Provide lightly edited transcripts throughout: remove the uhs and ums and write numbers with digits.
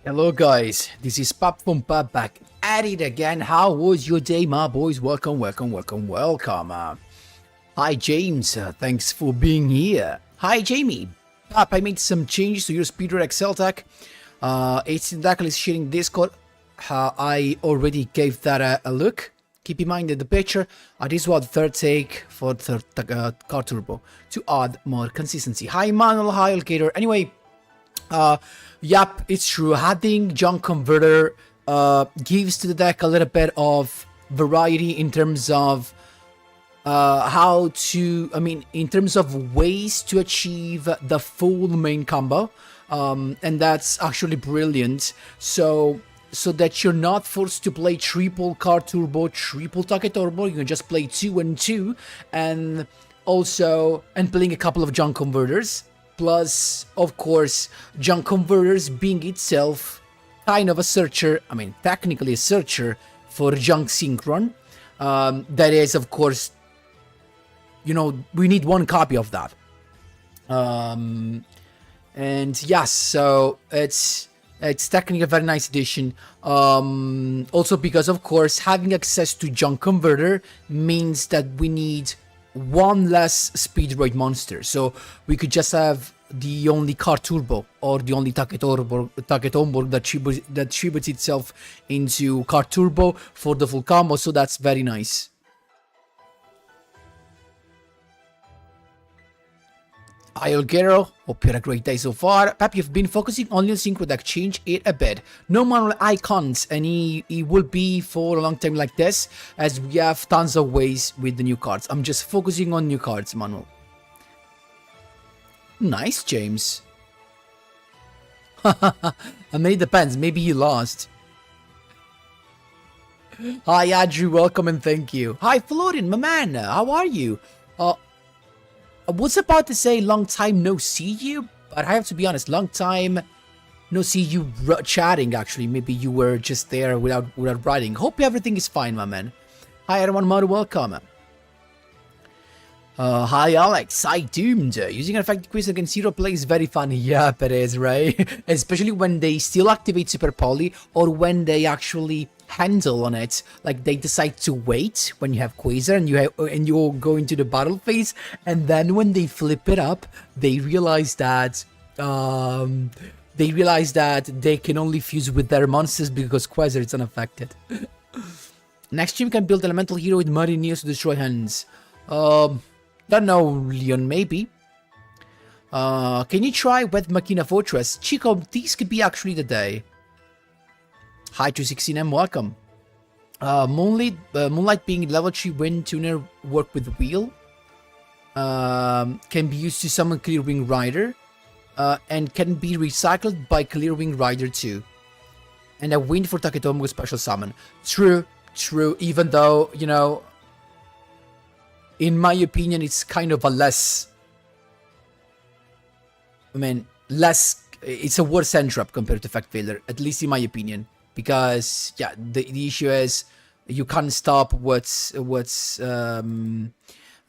Hello guys, this is Pap from Pap back at it again. How was your day, my boys? Welcome. Hi James, thanks for being here. Hi Jamie. Pap, I made some changes to your Speedroid Excel tag. It's exactly sharing Discord. I already gave that a look. Keep in mind that the picture, this was the third take for third car turbo to add more consistency. Hi Manuel, hi Alligator. Anyway, yep, it's true. Adding junk converter gives to the deck a little bit of variety in terms of in terms of ways to achieve the full main combo, and that's actually brilliant. So that you're not forced to play triple car turbo, triple Take turbo. You can just play 2 and 2, and playing a couple of junk converters. Plus, of course, junk converters being itself kind of a searcher, technically a searcher for junk synchron. That is, of course, we need one copy of that. And yes, so it's technically a very nice addition. Also because, of course, having access to junk converter means that we need one less Speedroid monster, so we could just have the only car turbo or the only Take onboard that tributes itself into car turbo for the full combo, so that's very nice. Hi Olgero, hope you had a great day so far. Pep, you've been focusing on your synchro deck, change it a bit. No manual icons, and he will be for a long time like this, as we have tons of ways with the new cards. I'm just focusing on new cards, Manuel. Nice, James. I mean, it depends, maybe you lost. Hi Andrew, welcome and thank you. Hi Florian, my man, how are you? I was about to say long time no see you, but I have to be honest, long time no see you chatting actually. Maybe you were just there without writing. Hope everything is fine, my man. Hi everyone, more welcome. Hi Alex, hi Doomed. Using an effective quiz against Zero play is very funny. Yep, it is, right? Especially when they still activate Super Poly or when they actually handle on it, like they decide to wait when you have Quasar and you go into the battle phase, and then when they flip it up, they realize that they can only fuse with their monsters because Quasar is unaffected. Next team can build elemental hero with muddy neos to destroy hands. Don't know, Leon, maybe. Can you try with Machina Fortress? Chico, these could be actually the day. Hi 216M, welcome. Moonlight being level 3 wind tuner work with wheel. Can be used to summon Clear Wing Rider. And can be recycled by Clear Wing Rider too. And a wind for Taketomo with special summon. True, even though, in my opinion, it's kind of a less... it's a worse end drop compared to Effect Failure, at least in my opinion. Because yeah, the issue is you can't stop when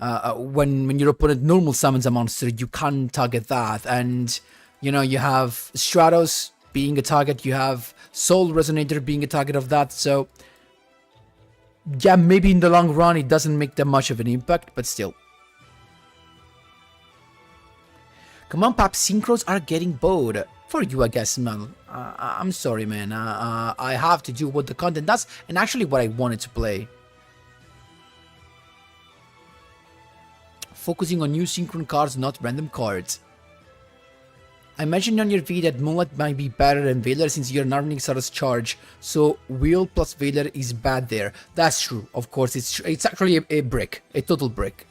your opponent normal summons a monster, you can't target that, and you have Stratos being a target, you have Soul Resonator being a target of that, so yeah, maybe in the long run it doesn't make that much of an impact, but still. Come on, Pap, synchros are getting bored. For you, I guess, man. I'm sorry, man. I have to do what the content does, and actually what I wanted to play. Focusing on new synchron cards, not random cards. I mentioned on your video that Moonlight might be better than Veiler since you're narrowing Stardust charge, so Wheel plus Veiler is bad there. That's true, of course. It's actually a brick, a total brick.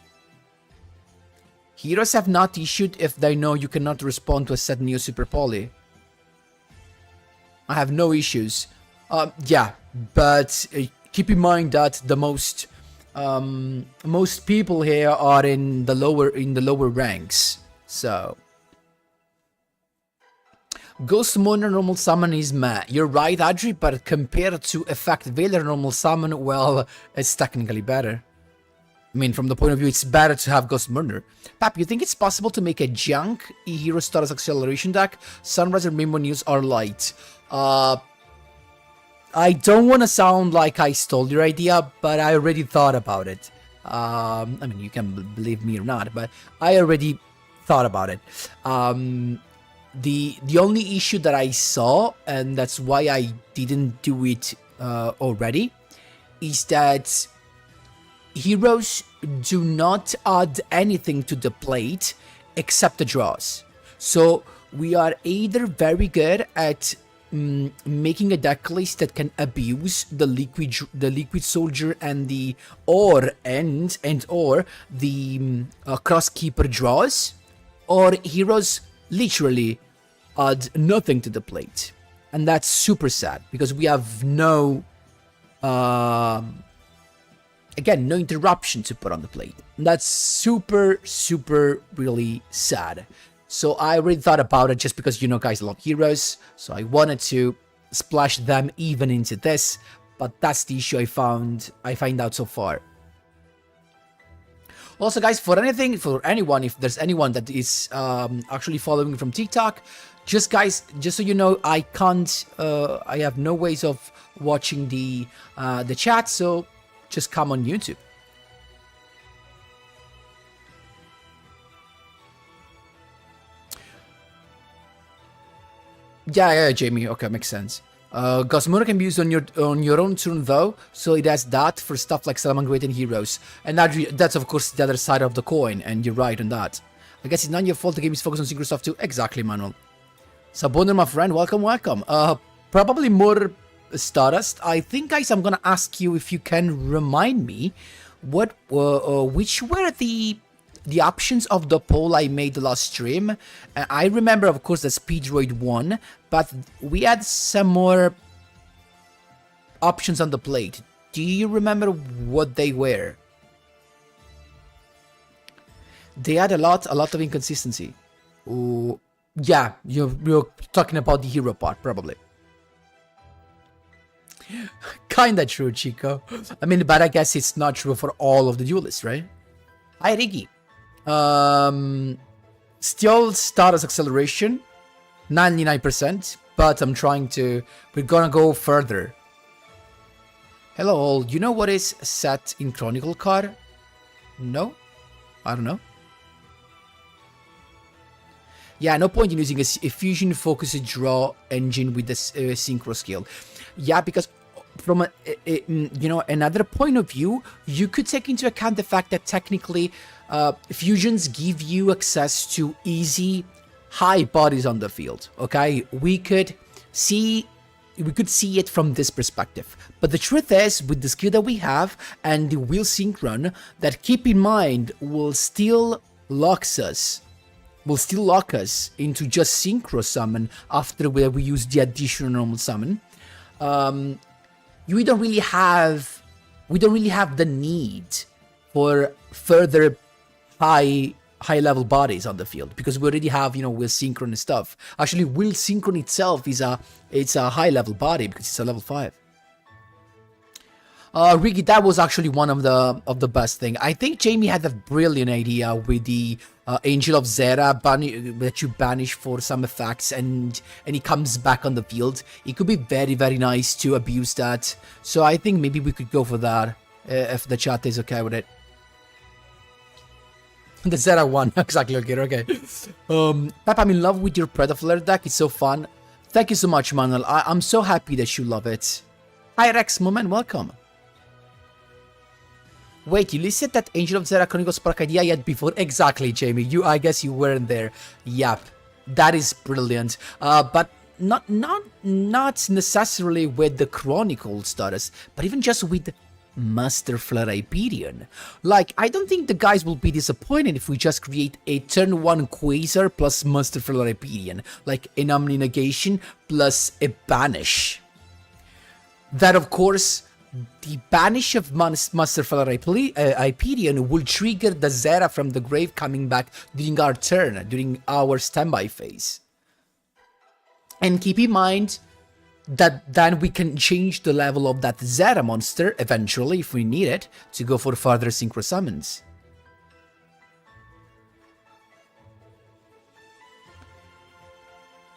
Heroes have not issued if they know you cannot respond to a set Neo Super Poly. I have no issues. Yeah, but keep in mind that the most people here are in the lower ranks. So Ghost Mourner normal summon is meh. You're right, Adri, but compared to Effect Veiler normal summon, well, it's technically better. From the point of view, it's better to have Ghost Mourner. Pap, you think it's possible to make a junk E-Hero Stardust Acceleration deck? Sunrise and Rainbow News are light. I don't want to sound like I stole your idea, but I already thought about it. I mean, you can believe me or not, but I already thought about it. The only issue that I saw, and that's why I didn't do it already, is that heroes do not add anything to the plate except the draws. So we are either very good at making a deck list that can abuse the liquid soldier and the or the crosskeeper draws, or heroes literally add nothing to the plate, and that's super sad because we have no again, no interruption to put on the plate. And that's super really sad. So I already thought about it just because, you know, guys love heroes. So I wanted to splash them even into this. But that's the issue I find out so far. Also, guys, for anyone, if there's anyone that is actually following from TikTok, just so you know, I have no ways of watching the chat, so just come on YouTube. Yeah, Jamie. Okay, makes sense. Gosmona can be used on your own turn though, so it has that for stuff like Salamangreat and Heroes, and that's of course the other side of the coin. And you're right on that. I guess it's not your fault the game is focused on synchro stuff too. Exactly, Manuel. Saboner, my friend, welcome. Probably more Stardust. I think, guys, I'm gonna ask you if you can remind me which were the options of the poll I made the last stream. I remember, of course, that Speedroid won, but we had some more options on the plate. Do you remember what they were? They had a lot of inconsistency. Ooh, yeah, you're talking about the hero part, probably. Kinda true, Chico. I mean, but I guess it's not true for all of the duelists, right? Hi, Riggy. Still Stardust acceleration, 99%, but we're gonna go further. Hello all, you know what is set in Chronicle card? No? I don't know. Yeah, no point in using a fusion focused draw engine with the synchro skill. Yeah, because from another point of view, you could take into account the fact that technically fusions give you access to easy high bodies on the field. Okay, we could see it from this perspective. But the truth is, with the skill that we have and the wheel synchron, that, keep in mind, will still lock us into just synchro summon after we use the additional normal summon. We don't really have the need for further high level bodies on the field, because we already have, wheel synchron and stuff. Actually, wheel synchron itself is a high level body because it's a level 5. Riggy, that was actually one of the best thing. I think Jamie had a brilliant idea with the Angel of Zera that you banish for some effects and he comes back on the field. It could be very, very nice to abuse that. So I think maybe we could go for that if the chat is okay with it. The Zera one, exactly, okay. Pep, I'm in love with your Predaflare deck. It's so fun. Thank you so much, Manuel. I'm so happy that you love it. Hi, Rex Moment, welcome. Wait, you listed that Angel of Zera Chronicle Spark idea yet before? Exactly, Jamie. I guess you weren't there. Yep, that is brilliant. But not necessarily with the Chronicle status, but even just with Master Flare Hyperion. Like, I don't think the guys will be disappointed if we just create a turn 1 Quasar plus Master Flare Hyperion, like an Omni Negation plus a Banish. That, of course, the banish of Master Flare Hyperion will trigger the Zera from the grave coming back during our turn, during our standby phase. And keep in mind that then we can change the level of that Zera monster eventually, if we need it, to go for further synchro summons.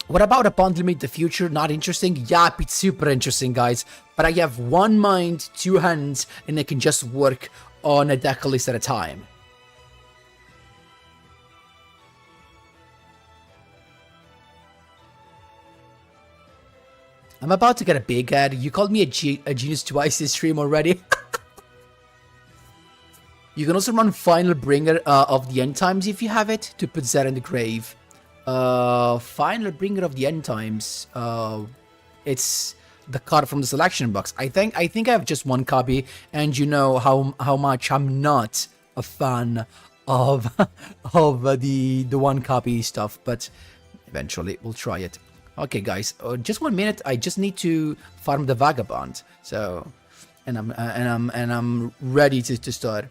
What about upon limit the future? Not interesting? Yep, it's super interesting, guys. But I have one mind, two hands, and I can just work on a deck list at a time. I'm about to get a big ad. You called me a genius twice this stream already. You can also run Final Bringer of the End Times if you have it, to put Zera in the grave. Final Bringer of the End Times. It's the card from the selection box. I think I have just one copy, and you know how much I'm not a fan of the one copy stuff, but eventually we'll try it. Okay, guys, just 1 minute. I just need to farm the Vagabond. So, and I'm ready to start.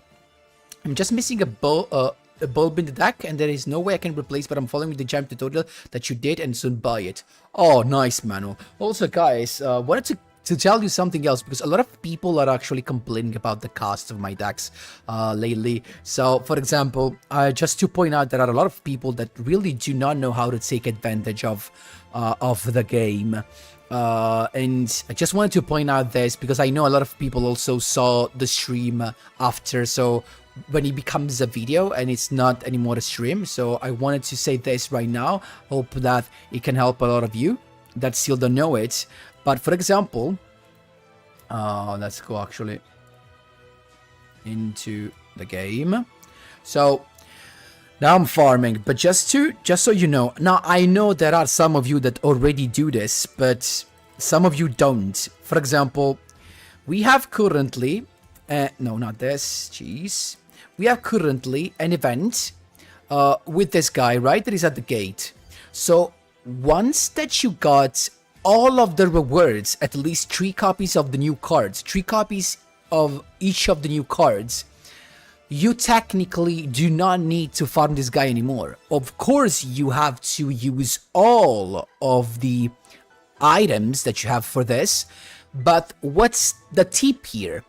I'm just missing a bulb in the deck, and there is no way I can replace. But I'm following the jam tutorial that you did, and soon buy it. Oh, nice, Manu. Also, guys, wanted to tell you something else, because a lot of people are actually complaining about the cost of my decks lately. So, for example, just to point out, there are a lot of people that really do not know how to take advantage of the game. And I just wanted to point out this, because I know a lot of people also saw the stream after, so when it becomes a video and it's not anymore a stream. So I wanted to say this right now. Hope that it can help a lot of you that still don't know it. But for example, let's go actually into the game. So now I'm farming, but just so you know, now I know there are some of you that already do this, but some of you don't. For example, we have currently, no, not this, jeez. We have currently an event with this guy, right, that is at the gate. So once that you got all of the rewards, at least 3 copies of the new cards, 3 copies of each of the new cards, you technically do not need to farm this guy anymore. Of course, you have to use all of the items that you have for this, but what's the tip here?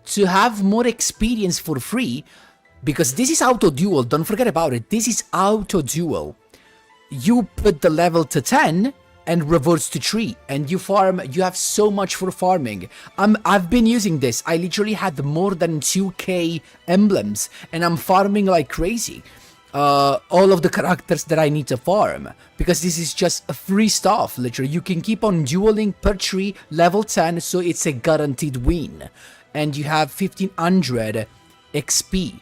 To have more experience for free, because this is auto duel, don't forget about it, this is auto duel. You put the level to 10 and reverse to 3, and you farm. You have so much for farming. I've been using this. I literally had more than 2k emblems, and I'm farming like crazy. All of the characters that I need to farm, because this is just free stuff. Literally, you can keep on dueling per tree, level 10, so it's a guaranteed win, and you have 1500 XP,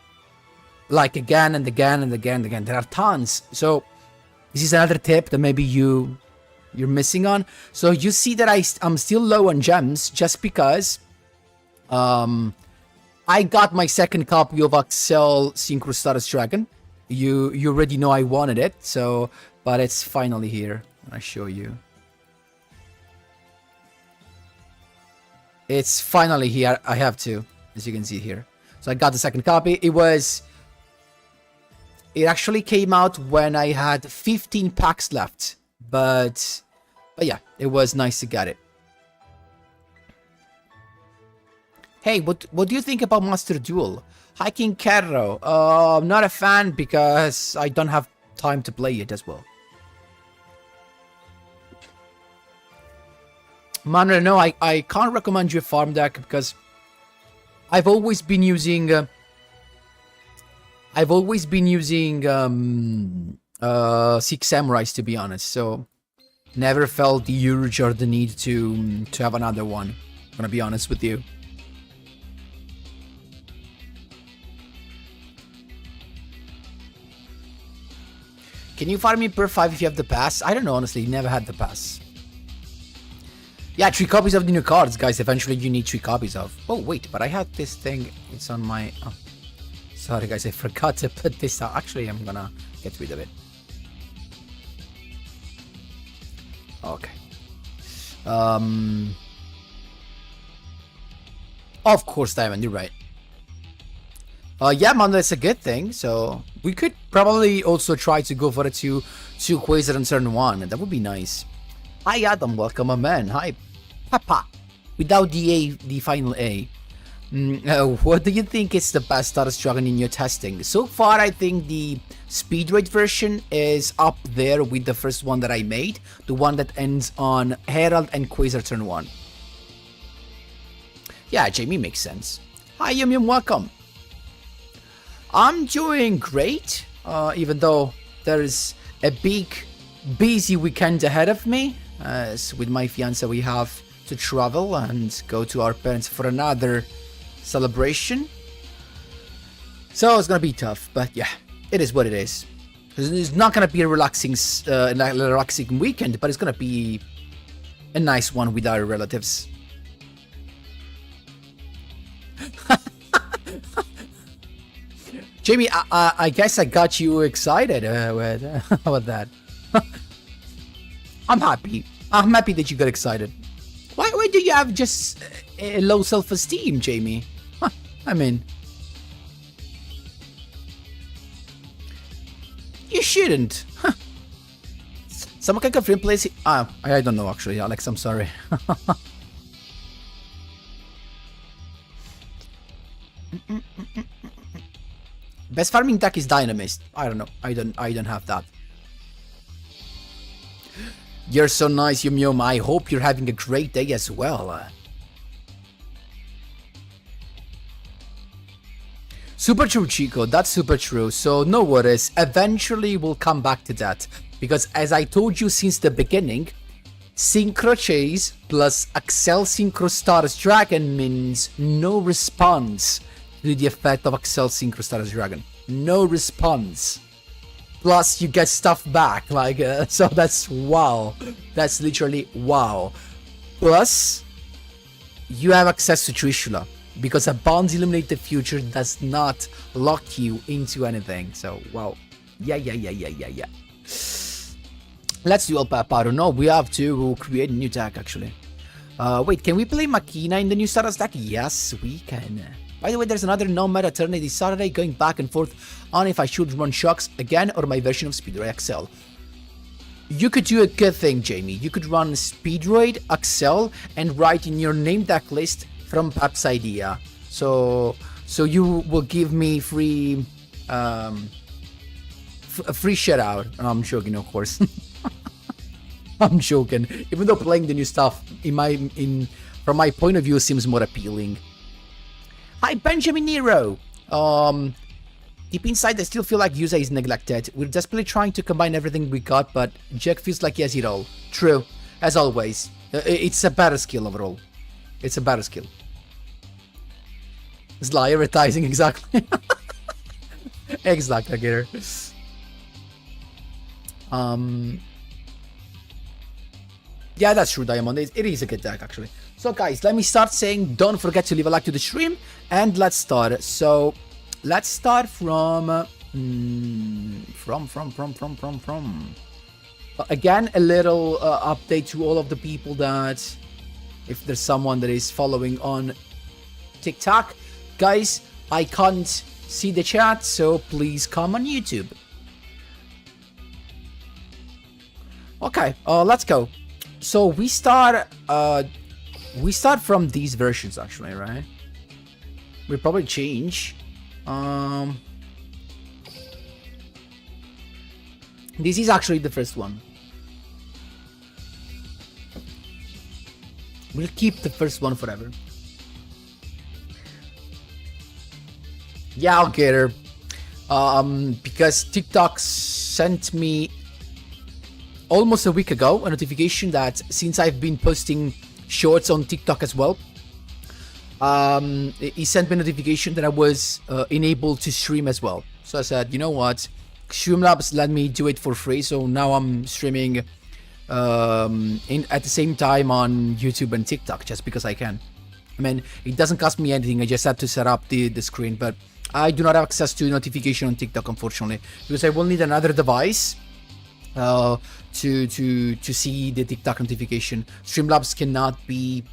like again and again and again and again. There are tons. So this is another tip that maybe you're missing on. So you see that I'm still low on gems, just because I got my second copy of Axel Synchro Stardust Dragon. You already know I wanted it, so, but it's finally here. I'll show you. It's finally here. I have to, as you can see here. So I got the second copy. It actually came out when I had 15 packs left. But yeah, it was nice to get it. Hey, what do you think about Master Duel? Hi, King Carro. I'm not a fan because I don't have time to play it as well. Manuel, no, I can't recommend you a farm deck, because I've always been using Six Samurais, to be honest, so never felt the urge or the need to have another one. I'm gonna be honest with you. Can you farm me per 5 if you have the pass? I don't know, honestly, never had the pass. Yeah, 3 copies of the new cards, guys. Eventually you need 3 copies of. Oh, wait, but I had this thing. It's on my... Oh. Sorry, guys, I forgot to put this out. Actually, I'm gonna get rid of it. Okay. Of course, Diamond, you're right. Yeah, man, that's a good thing. So we could probably also try to go for a two Quasar on turn 1. That would be nice. Hi, Adam. Welcome, my man. Hi, Papa. Without the final A. What do you think is the best Stardust Dragon in your testing? So far, I think the Speedroid version is up there with the first one that I made, the one that ends on Herald and Quasar turn 1. Yeah, Jamie makes sense. Hi, Yum Yum, welcome. I'm doing great, even though there's a big, busy weekend ahead of me. As with my fiance, we have to travel and go to our parents for another celebration. So it's gonna be tough, but yeah, it is what it is. It's not gonna be a relaxing weekend, but it's gonna be a nice one with our relatives. Jamie, I guess I got you excited with about that. I'm happy. I'm happy that you got excited. Why do you have just a low self-esteem, Jamie? I mean, you shouldn't. Someone can confirm, please. I don't know actually, Alex. I'm sorry. Best farming tech is Dynamist. I don't know. I don't have that. You're so nice, Yum Yum. I hope you're having a great day as well. Super true, Chico. That's super true. So no worries. Eventually we'll come back to that. Because as I told you since the beginning, Synchro Chase plus Accel Synchro Stars Dragon means no response to the effect of Accel Synchro Stars Dragon. No response. Plus you get stuff back. Like so that's wow. That's literally wow. Plus you have access to Trishula. Because a Bonds Illuminate the Future does not lock you into anything. So, wow. Yeah. Let's do El Paparo. No, we have to create a new deck, actually. Wait, can we play Makina in the new Stardust deck? Yes, we can. By the way, there's another non-meta tournament this Saturday, going back and forth on if I should run Shocks again or my version of Speedroid XL. You could do a good thing, Jamie. You could run Speedroid XL and write in your name deck list from Pap's idea, so you will give me free a free shout out. I'm joking, of course. I'm joking. Even though playing the new stuff from my point of view seems more appealing. Hi, Benjamin Nero. Deep inside, I still feel like Yuza is neglected. We're desperately trying to combine everything we got, but Jack feels like he has it all. True, as always. It's a better skill overall. It's a better skill. Sly advertising, exactly. Exactly, Gator. Yeah, that's true, Diamond. It is a good deck, actually. So, guys, let me start saying, don't forget to leave a like to the stream, and let's start. So, let's start from. Again, a little update to all of the people that, if there's someone that is following on TikTok, guys, I can't see the chat, so please come on YouTube. Okay, let's go. So we start from these versions, actually, right? We'll probably change. This is actually the first one. We'll keep the first one forever. Yeah, I'll get her. Because TikTok sent me almost a week ago a notification that since I've been posting shorts on TikTok as well, he sent me a notification that I was enabled to stream as well. So I said, you know what, Streamlabs let me do it for free, so now I'm streaming at the same time on YouTube and TikTok just because I can. I mean, it doesn't cost me anything. I just have to set up the screen, but I do not have access to notification on TikTok, unfortunately, because I will need another device to see the TikTok notification. Streamlabs cannot be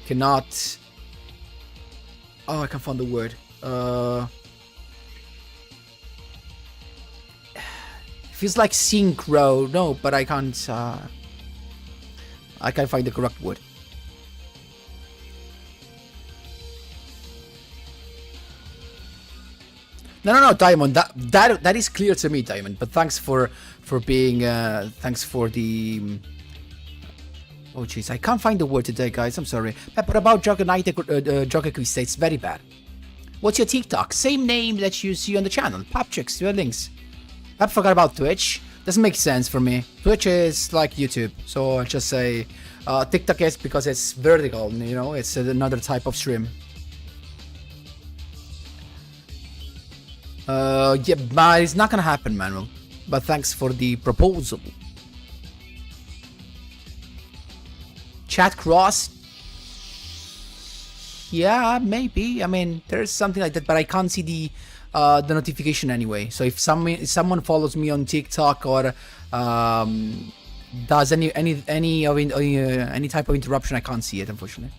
cannot. Oh, I can't find the word. Feels like synchro. No, but I can't find the correct word. No, Diamond. That is clear to me, Diamond. But thanks for being. Thanks for the. Oh jeez, I can't find the word today, guys. I'm sorry. But about Jogger it's very bad. What's your TikTok? Same name that you see on the channel. Papchicks, your links. I forgot about Twitch. Doesn't make sense for me. Twitch is like YouTube, so I'll just say TikTok is because it's vertical. You know, it's another type of stream. Yeah, but it's not gonna happen, Manuel. But thanks for the proposal. Chat cross. Yeah, maybe. I mean, there's something like that, but I can't see the notification anyway. So if someone follows me on TikTok or does any type of interruption, I can't see it, unfortunately.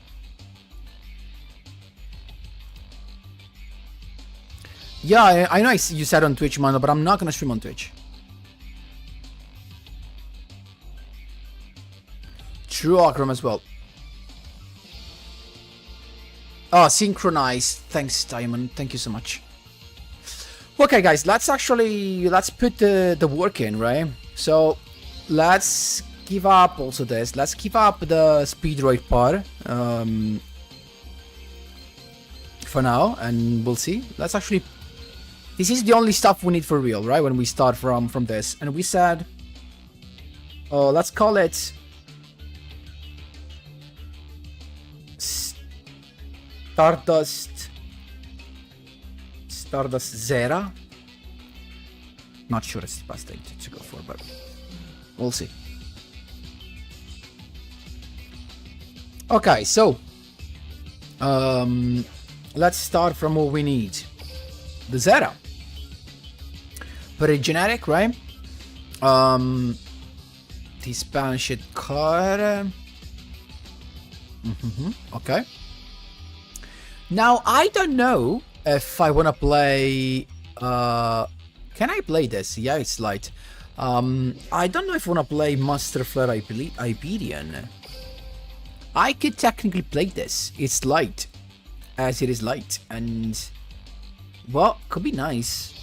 Yeah, I know you said on Twitch, Mano, but I'm not gonna stream on Twitch. True Akram as well. Oh, synchronized. Thanks, Diamond. Thank you so much. Okay, guys, let's put the work in, right? So let's give up also this. Let's give up the Speedroid part for now, and we'll see. Let's actually. This is the only stuff we need for real, right? When we start from this, and we said, oh, let's call it Stardust Zera. Not sure it's the best thing to go for, but we'll see. Okay, so let's start from what we need. The Zera. Pretty generic, right? The Spanish card. Okay. Now I don't know if I wanna play. Can I play this? Yeah, it's light. I don't know if I wanna play Master Flare Iberian. I could technically play this. It's light, as it is light, and well, could be nice.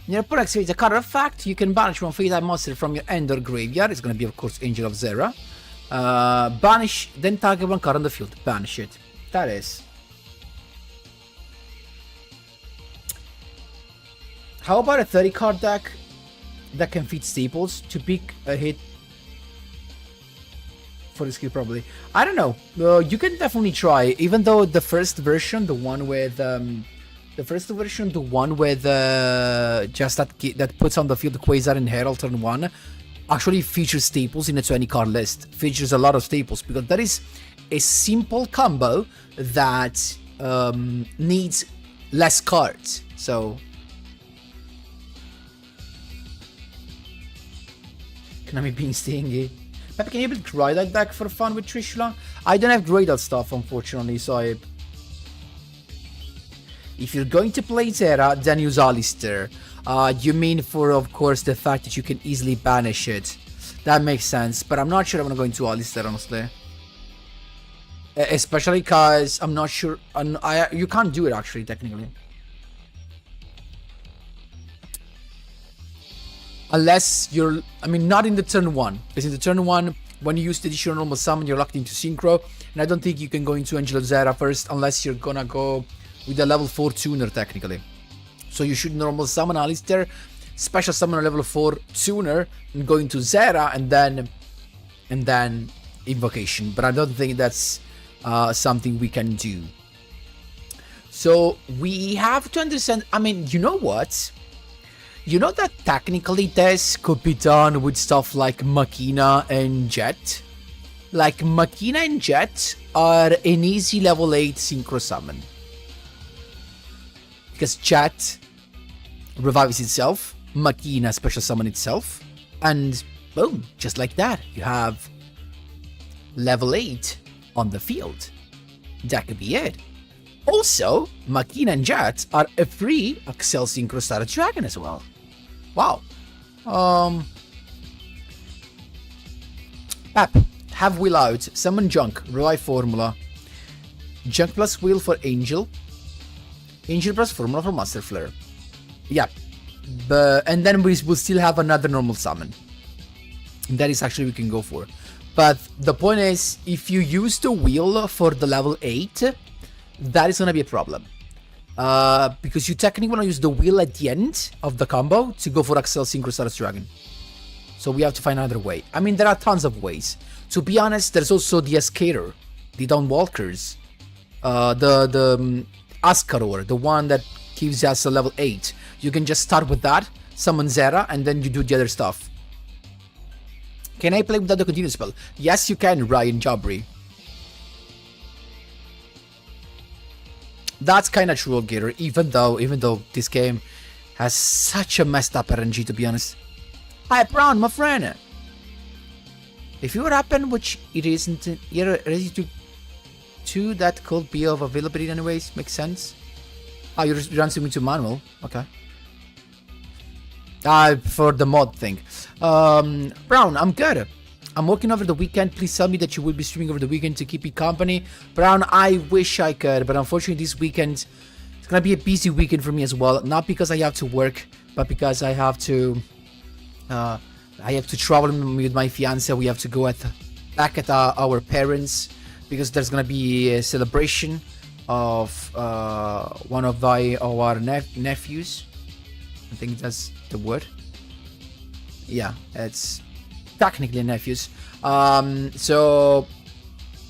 Your opponent activates a card effect. You can banish one free type monster from your end or graveyard. It's gonna be, of course, Angel of Zera. Banish, then target one card on the field. Banish it. That is. How about a 30 card deck that can feed staples to pick a hit for the skill? Probably. I don't know. You can definitely try. Even though the first version, the one with just that puts on the field Quasar and Herald turn 1, actually features staples in a 20 card list. Features a lot of staples because that is a simple combo that needs less cards. So Konami being stingy. Maybe can you build Greydal deck for fun with Trishula? I don't have Greydal stuff, unfortunately, so if you're going to play Zera, then use Alistair. You mean for, of course, the fact that you can easily banish it. That makes sense, but I'm not sure I'm gonna go into Alistair, honestly. Especially because I'm not sure. You can't do it, actually, technically. Unless you're, I mean, not in the turn 1. Because in the turn 1, when you use the additional normal summon, you're locked into Synchro. And I don't think you can go into Angel of Zera first unless you're gonna go with a level 4 tuner, technically. So you should normal summon Alistair, special summon a level 4 tuner, and go into Zera, and then invocation. But I don't think that's something we can do. So we have to understand, I mean, you know what? You know that technically this could be done with stuff like Machina and Jet? Like, Machina and Jet are an easy level 8 synchro summon. Because Jet revives itself, Machina special summon itself, and boom, just like that, you have level 8 on the field. That could be it. Also, Machina and Jet are a free Accel Synchro Star Dragon as well. Wow. Pep, have Will out, summon Junk, revive formula. Junk plus Wheel for Angel. Angel plus Formula for Master Flare. Yeah. And then we will still have another normal summon. That is actually we can go for. But the point is, if you use the wheel for the level 8, that is going to be a problem. Because you technically want to use the wheel at the end of the combo to go for Axel Synchro Stardust Dragon. So we have to find another way. I mean, there are tons of ways. To be honest, there's also the Escator, the Dawnwalkers, the Askaror, the one that gives us a level 8. You can just start with that, summon Zera, and then you do the other stuff. Can I play without the continue spell? Yes, you can, Ryan Jabri. That's kind of true, Gator, even though this game has such a messed up RNG, to be honest. Hi, Brown, my friend. If you happen, which it isn't, you're ready to that could be of availability anyways, makes sense. Oh, you're answering to manual, okay. For the mod thing. Brown, I'm good. I'm working over the weekend. Please tell me that you will be streaming over the weekend to keep me company. Brown, I wish I could, but unfortunately this weekend, it's gonna be a busy weekend for me as well. Not because I have to work, but because I have to travel with my fiance. We have to go back at our parents because there's gonna be a celebration of one of our nephews. I think that's the word. Yeah, it's technically nephews. So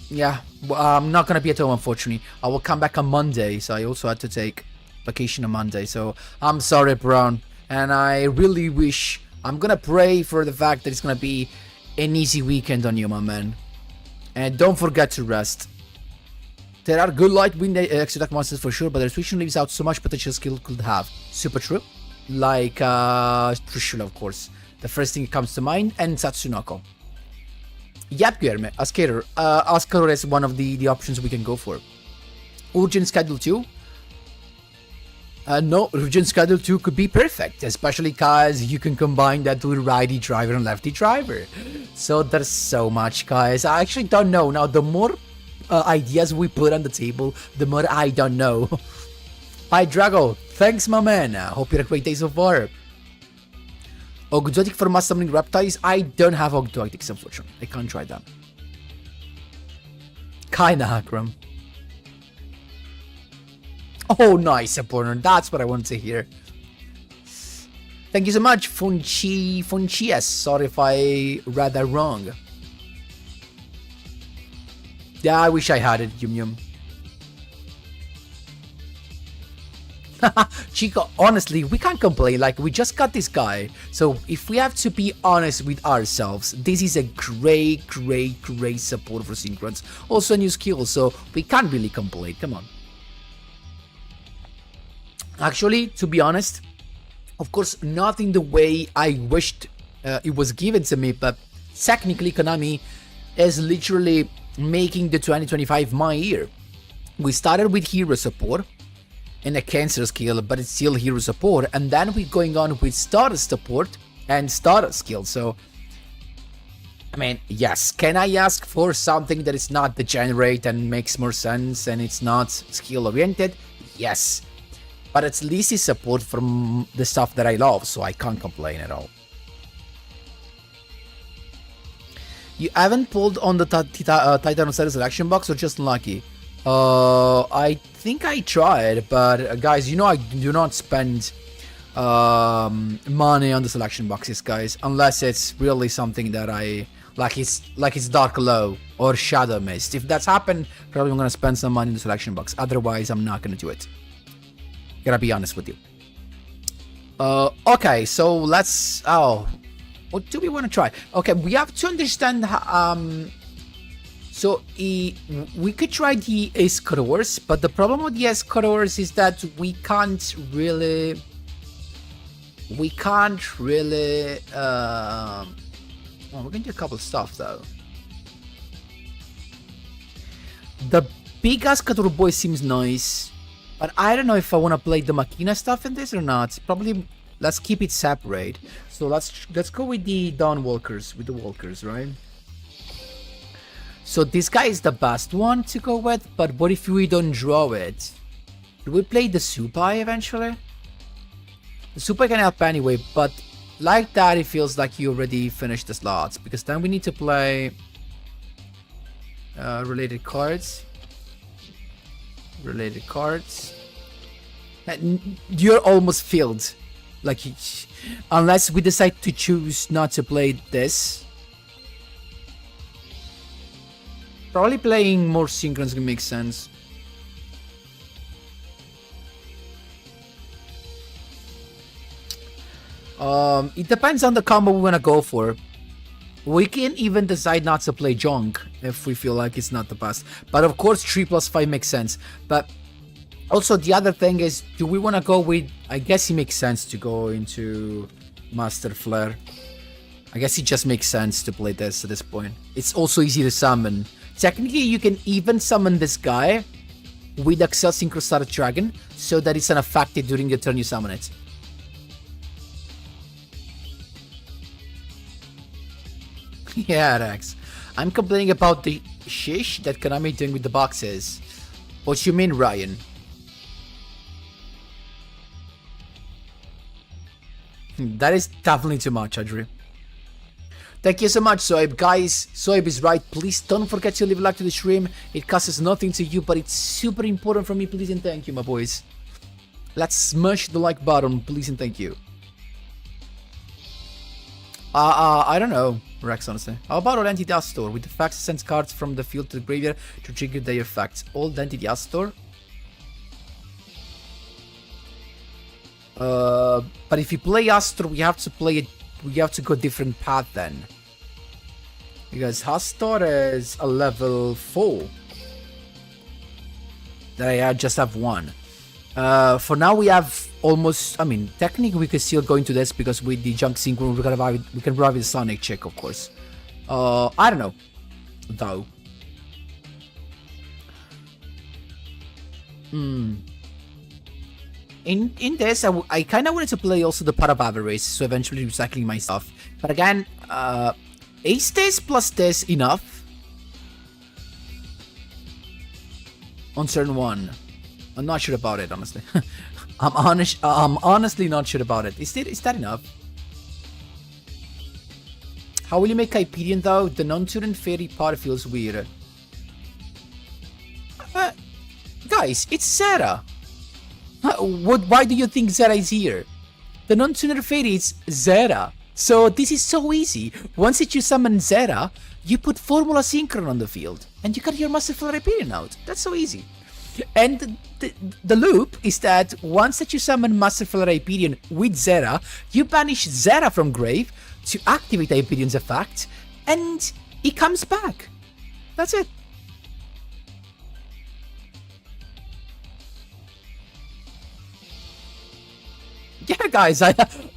yeah, I'm not gonna be at home, unfortunately. I will come back on Monday, so I also had to take vacation on Monday. So I'm sorry, Brown, and I really wish. I'm gonna pray for the fact that it's gonna be an easy weekend on you, my man. And don't forget to rest. There are good lightwind exotic monsters for sure, but their switching leaves out so much potential skill could have. Super true. Like Trishula, of course. The first thing that comes to mind, and Tatsunoko. Yep, Guillermo, Ascator. Ascator is one of the options we can go for. Urgent Schedule 2. No, Urgent Schedule 2 could be perfect, especially because you can combine that with righty driver and lefty driver. So there's so much, guys. I actually don't know. Now, the more ideas we put on the table, the more I don't know. Hi, Drago. Thanks, my man. Hope you had a great day so far. Ogdotic for mass summoning reptiles. I don't have Ogdotics, unfortunately. I can't try that. Kinda, Hakram. Oh, nice, opponent. That's what I wanted to hear. Thank you so much, Funchies. Sorry if I read that wrong. Yeah, I wish I had it, Yum Yum. Chico, honestly, we can't complain. Like, we just got this guy. So, if we have to be honest with ourselves, this is a great support for Synchrons. Also a new skill, so we can't really complain. Come on. Actually, to be honest, of course, not in the way I wished it was given to me, but technically Konami is literally making the 2025 my year. We started with hero support and a cancer skill, but it's still hero support, and then we're going on with Stardust support and Stardust skill. So, I mean, yes, can I ask for something that is not degenerate and makes more sense and it's not skill oriented? Yes. But at least it's support from the stuff that I love, so I can't complain at all. You haven't pulled on the Titan Osiris selection box or just unlucky? I think I tried, but guys, you know I do not spend money on the selection boxes, guys, unless it's really something that I like. It's Dark Low or Shadow Mist. If that's happened, probably I'm gonna spend some money in the selection box. Otherwise, I'm not gonna do it. Gotta be honest with you. Okay, so let's. Oh, what do we want to try? Okay, we have to understand. So we could try the Escorors, but the problem with the Escorors is that we can't really. Oh, we can do a couple of stuff though. The big Escador boy seems nice. But I don't know if I want to play the Machina stuff in this or not. Probably, let's keep it separate. So let's go with the Dawnwalkers, with the Walkers, right? So this guy is the best one to go with, but what if we don't draw it? Do we play the Supai eventually? The Supai can help anyway, but like that it feels like you already finished the slots, because then we need to play related cards. Related cards. You're almost filled. Like, unless we decide to choose not to play this. Probably playing more synchronous can make sense. It depends on the combo we want to go for. We can even decide not to play junk if we feel like it's not the best. But of course 3+5 makes sense. But also the other thing is, do we want to go with... I guess it makes sense to go into Master Flare. I guess it just makes sense to play this at this point. It's also easy to summon. Technically you can even summon this guy with Accel Synchro Star Dragon, so that it's unaffected during the turn you summon it. Yeah, Rex. I'm complaining about the shish that Konami doing with the boxes. What you mean, Ryan? That is definitely too much, Adri. Thank you so much, Soib. Guys, Soib is right. Please don't forget to leave a like to the stream. It costs nothing to you, but it's super important for me. Please and thank you, my boys. Let's smash the like button, please and thank you. I don't know, Rex, honestly. How about Old Entity Astor? With the fact sends cards from the field to the graveyard to trigger their effects. Old Entity Astor? But if you play Astor, we have to play it. We have to go different path then. Because Astor is a level 4. That I just have 1. For now we have almost, I mean, technically we could still go into this because with the junk synchro we can revive the Sonic check, of course. I don't know, though. In this, I kind of wanted to play also the Pot of Avarice, so eventually recycling my stuff. But again, is this plus this enough? On turn 1. I'm not sure about it, honestly. I'm honestly not sure about it. Is that enough? How will you make Hyperion though? The non-turn fairy part feels weird. Guys, it's Zera. Why do you think Zera is here? The non-tuner fairy is Zera. So this is so easy. Once that you summon Zera, you put Formula Synchron on the field. And you got your Master Flare Hyperion out. That's so easy. And the loop is that once that you summon Master Flare Hyperion with Zera, you banish Zera from grave to activate Hyperion's effect, and he comes back. That's it. Yeah, guys,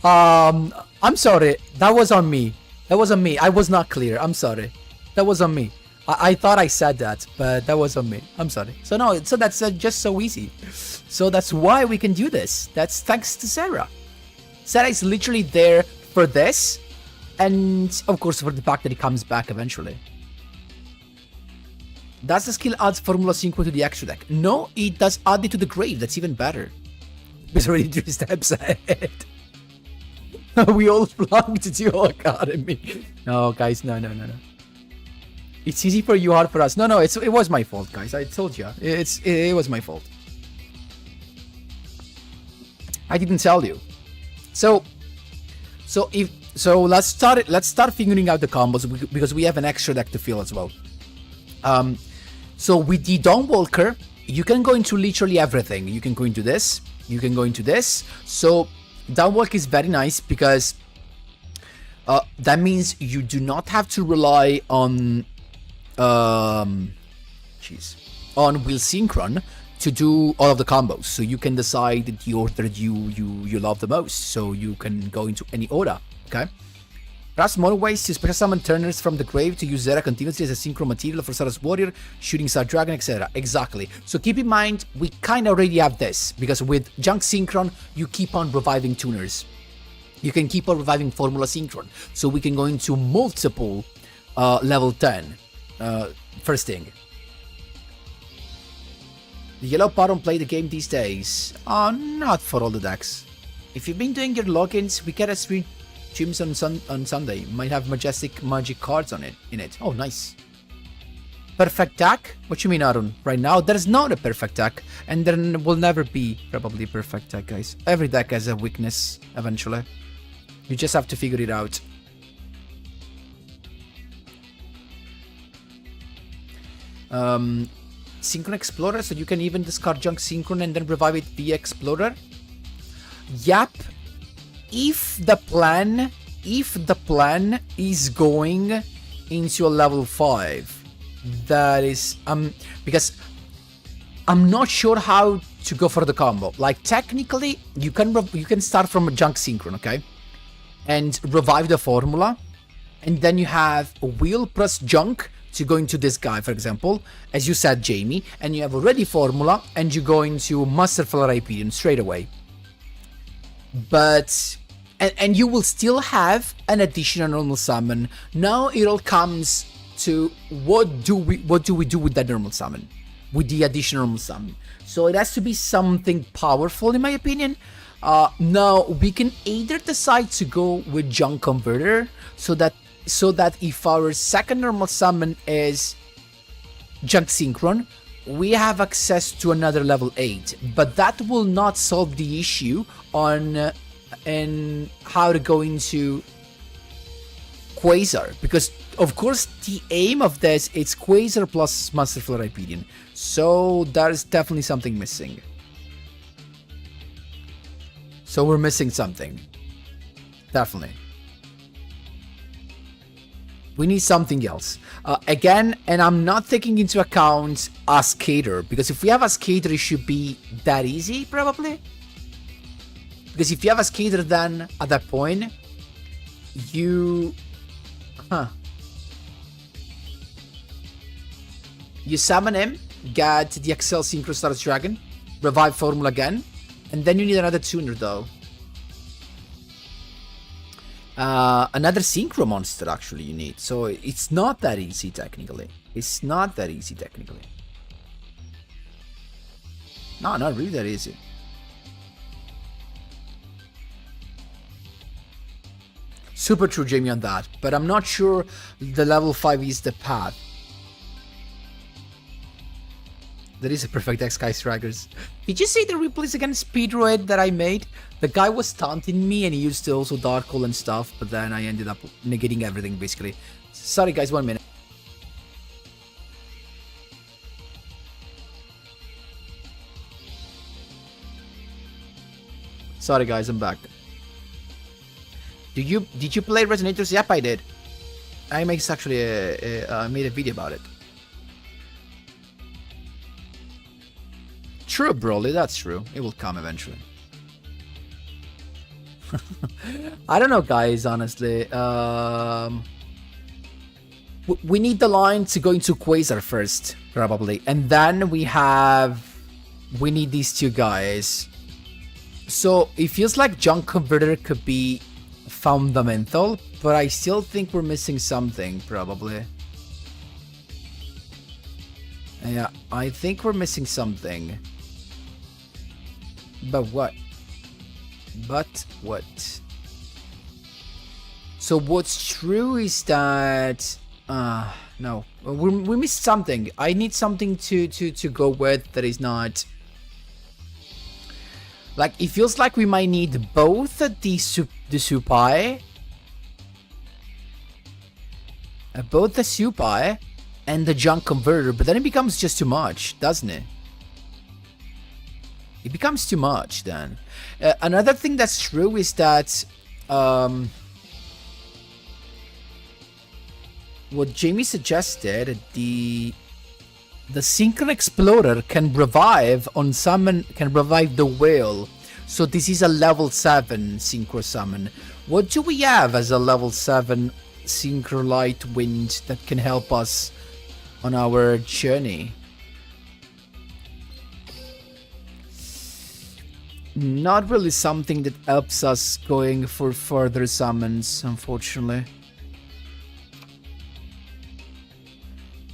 I'm sorry. That was on me. That was on me. I was not clear. I'm sorry. That was on me. I thought I said that, but that was on me. I'm sorry. So no, so that's just so easy. So that's why we can do this. That's thanks to Zera. Zera is literally there for this, and of course for the fact that he comes back eventually. Does the skill adds Formula Synchro to the extra deck? No, it does add it to the grave. That's even better. It's already 3 steps ahead. We all flunked to Duel Academy. No, guys, no. It's easy for you, hard for us. No, it was my fault, guys. I told you. It was my fault. I didn't tell you. So let's start figuring out the combos because we have an extra deck to fill as well. So with the Dawnwalker, you can go into literally everything. You can go into this. You can go into this. So Dawnwalker is very nice because that means you do not have to rely on on Will Synchron to do all of the combos. So you can decide the order you love the most. So you can go into any order. Okay. Perhaps more ways to special summon turners from the grave to use Zera continuously as a synchro material for Stardust Warrior, shooting Star Dragon, etc. Exactly. So keep in mind, we kind of already have this, because with Junk Synchron, you keep on reviving tuners. You can keep on reviving Formula Synchron. So we can go into multiple level 10 first thing. The yellow pot don't play the game these days. Not for all the decks. If you've been doing your logins, we get a stream streams on Sunday. Might have majestic magic cards on it. Oh, nice. Perfect deck? What you mean, Arun? Right now, there's not a perfect deck, and there will never be probably a perfect deck, guys. Every deck has a weakness eventually. You just have to figure it out. Synchron Explorer, so you can even discard junk Synchron and then revive it via Explorer. Yep. If the plan is going into a level 5, that is because I'm not sure how to go for the combo. Like technically, you can start from a junk Synchron, okay, and revive the formula, and then you have a wheel plus junk to go into this guy, for example, as you said, Jamie, and you have a ready formula, and you go into Masterful Hyperion straight away. But and you will still have an additional normal summon. Now it all comes to what do we do with that normal summon, with the additional normal summon. So it has to be something powerful, in my opinion. Now we can either decide to go with Junk Converter, so that if our second normal summon is Junk Synchron, we have access to another level 8, but that will not solve the issue on and how to go into Quasar, because of course the aim of this is Quasar plus Masterful Hyperion, so there's definitely something missing. So we're missing something, definitely. We need something else. Again, and I'm not taking into account Ascator, because if we have Ascator, it should be that easy, probably. Because if you have Ascator, then at that point, you summon him, get the Excel Synchro Stardust Dragon, revive formula again, and then you need another tuner though. Another Synchro monster actually you need, so it's not that easy technically. No, not really that easy. Super true, Jamie, on that, but I'm not sure the level 5 is the path. That is a perfect deck, Sky Strikers. Did you see the replays against Speedroid that I made? The guy was taunting me and he used to also Dark Hole and stuff, but then I ended up negating everything basically. Sorry guys, 1 minute. Sorry guys, I'm back. Did you play Resonators? Yep, I did. I made a video about it. True, Broly, that's true. It will come eventually. I don't know, guys, honestly. We need the line to go into Quasar first, probably. And then we need these two guys. So it feels like Junk Converter could be fundamental, but I still think we're missing something, probably. Yeah, I think we're missing something. But what? So what's true is that no, we missed something. I need something to go with that is not like, it feels like we might need both the Supai, both the Supai and the Junk Converter, but then it becomes just too much, doesn't it? It becomes too much then. Another thing that's true is that what Jamie suggested, the Synchron Explorer can revive on summon, can revive the whale. So this is a level 7 Synchro summon. What do we have as a level 7 Synchro Light Wind that can help us on our journey? Not really something that helps us going for further summons, unfortunately.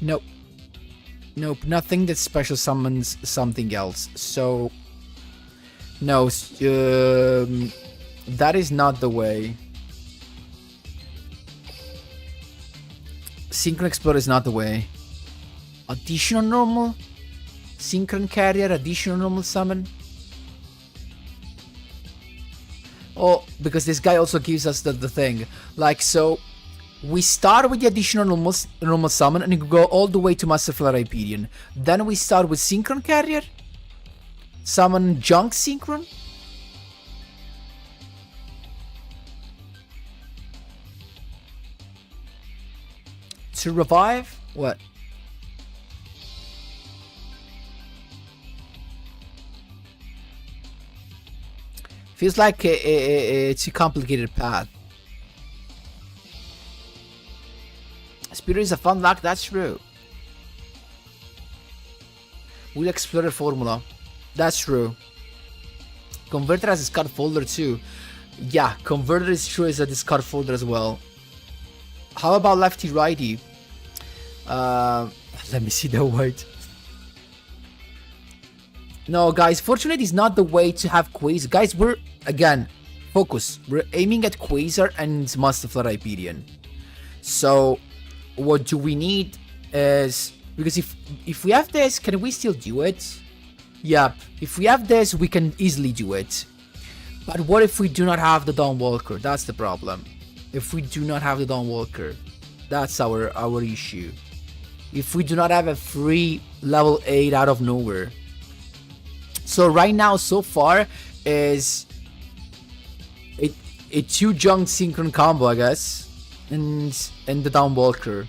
Nope. Nope, nothing that special summons something else. So, no, that is not the way. Synchron Explorer is not the way. Additional normal? Synchron Carrier, additional normal summon? Oh, because this guy also gives us the thing. Like, so, we start with the additional normal summon and you go all the way to Masterful Hyperion. Then we start with Synchron Carrier. Summon Junk Synchron. To revive? What? Feels like it's a complicated path. Speedroid is a fun luck, that's true. We'll explore the formula. That's true. Converter has a discard folder too. Yeah, Converter is true as a discard folder as well. How about lefty righty? Let me see the white. No, guys, Fortunate is not the way to have Quasar. Guys, we're, again, focus. We're aiming at Quasar and Masterful Hyperion. So, what do we need is... Because if we have this, can we still do it? Yep. If we have this, we can easily do it. But what if we do not have the Dawnwalker? That's the problem. If we do not have the Dawnwalker, that's our issue. If we do not have a free level 8 out of nowhere. So right now, so far, is a 2 junk synchron combo, I guess, and the Dawnwalker.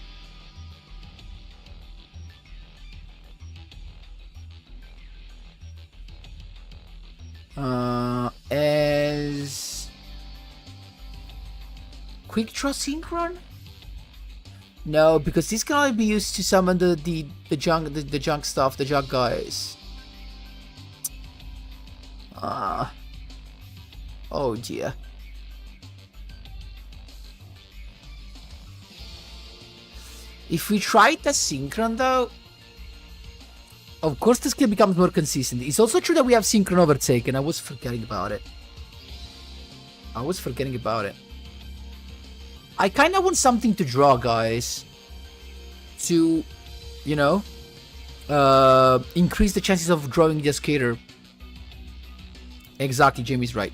As Quick Draw Synchron? No, because this can only be used to summon the junk stuff, the junk guys. Oh dear. If we try the Synchron though, of course the skill becomes more consistent. It's also true that we have Synchron Overtake, and I was forgetting about it. I kinda want something to draw, guys. To, you know, increase the chances of drawing the skater. Exactly, Jamie's right.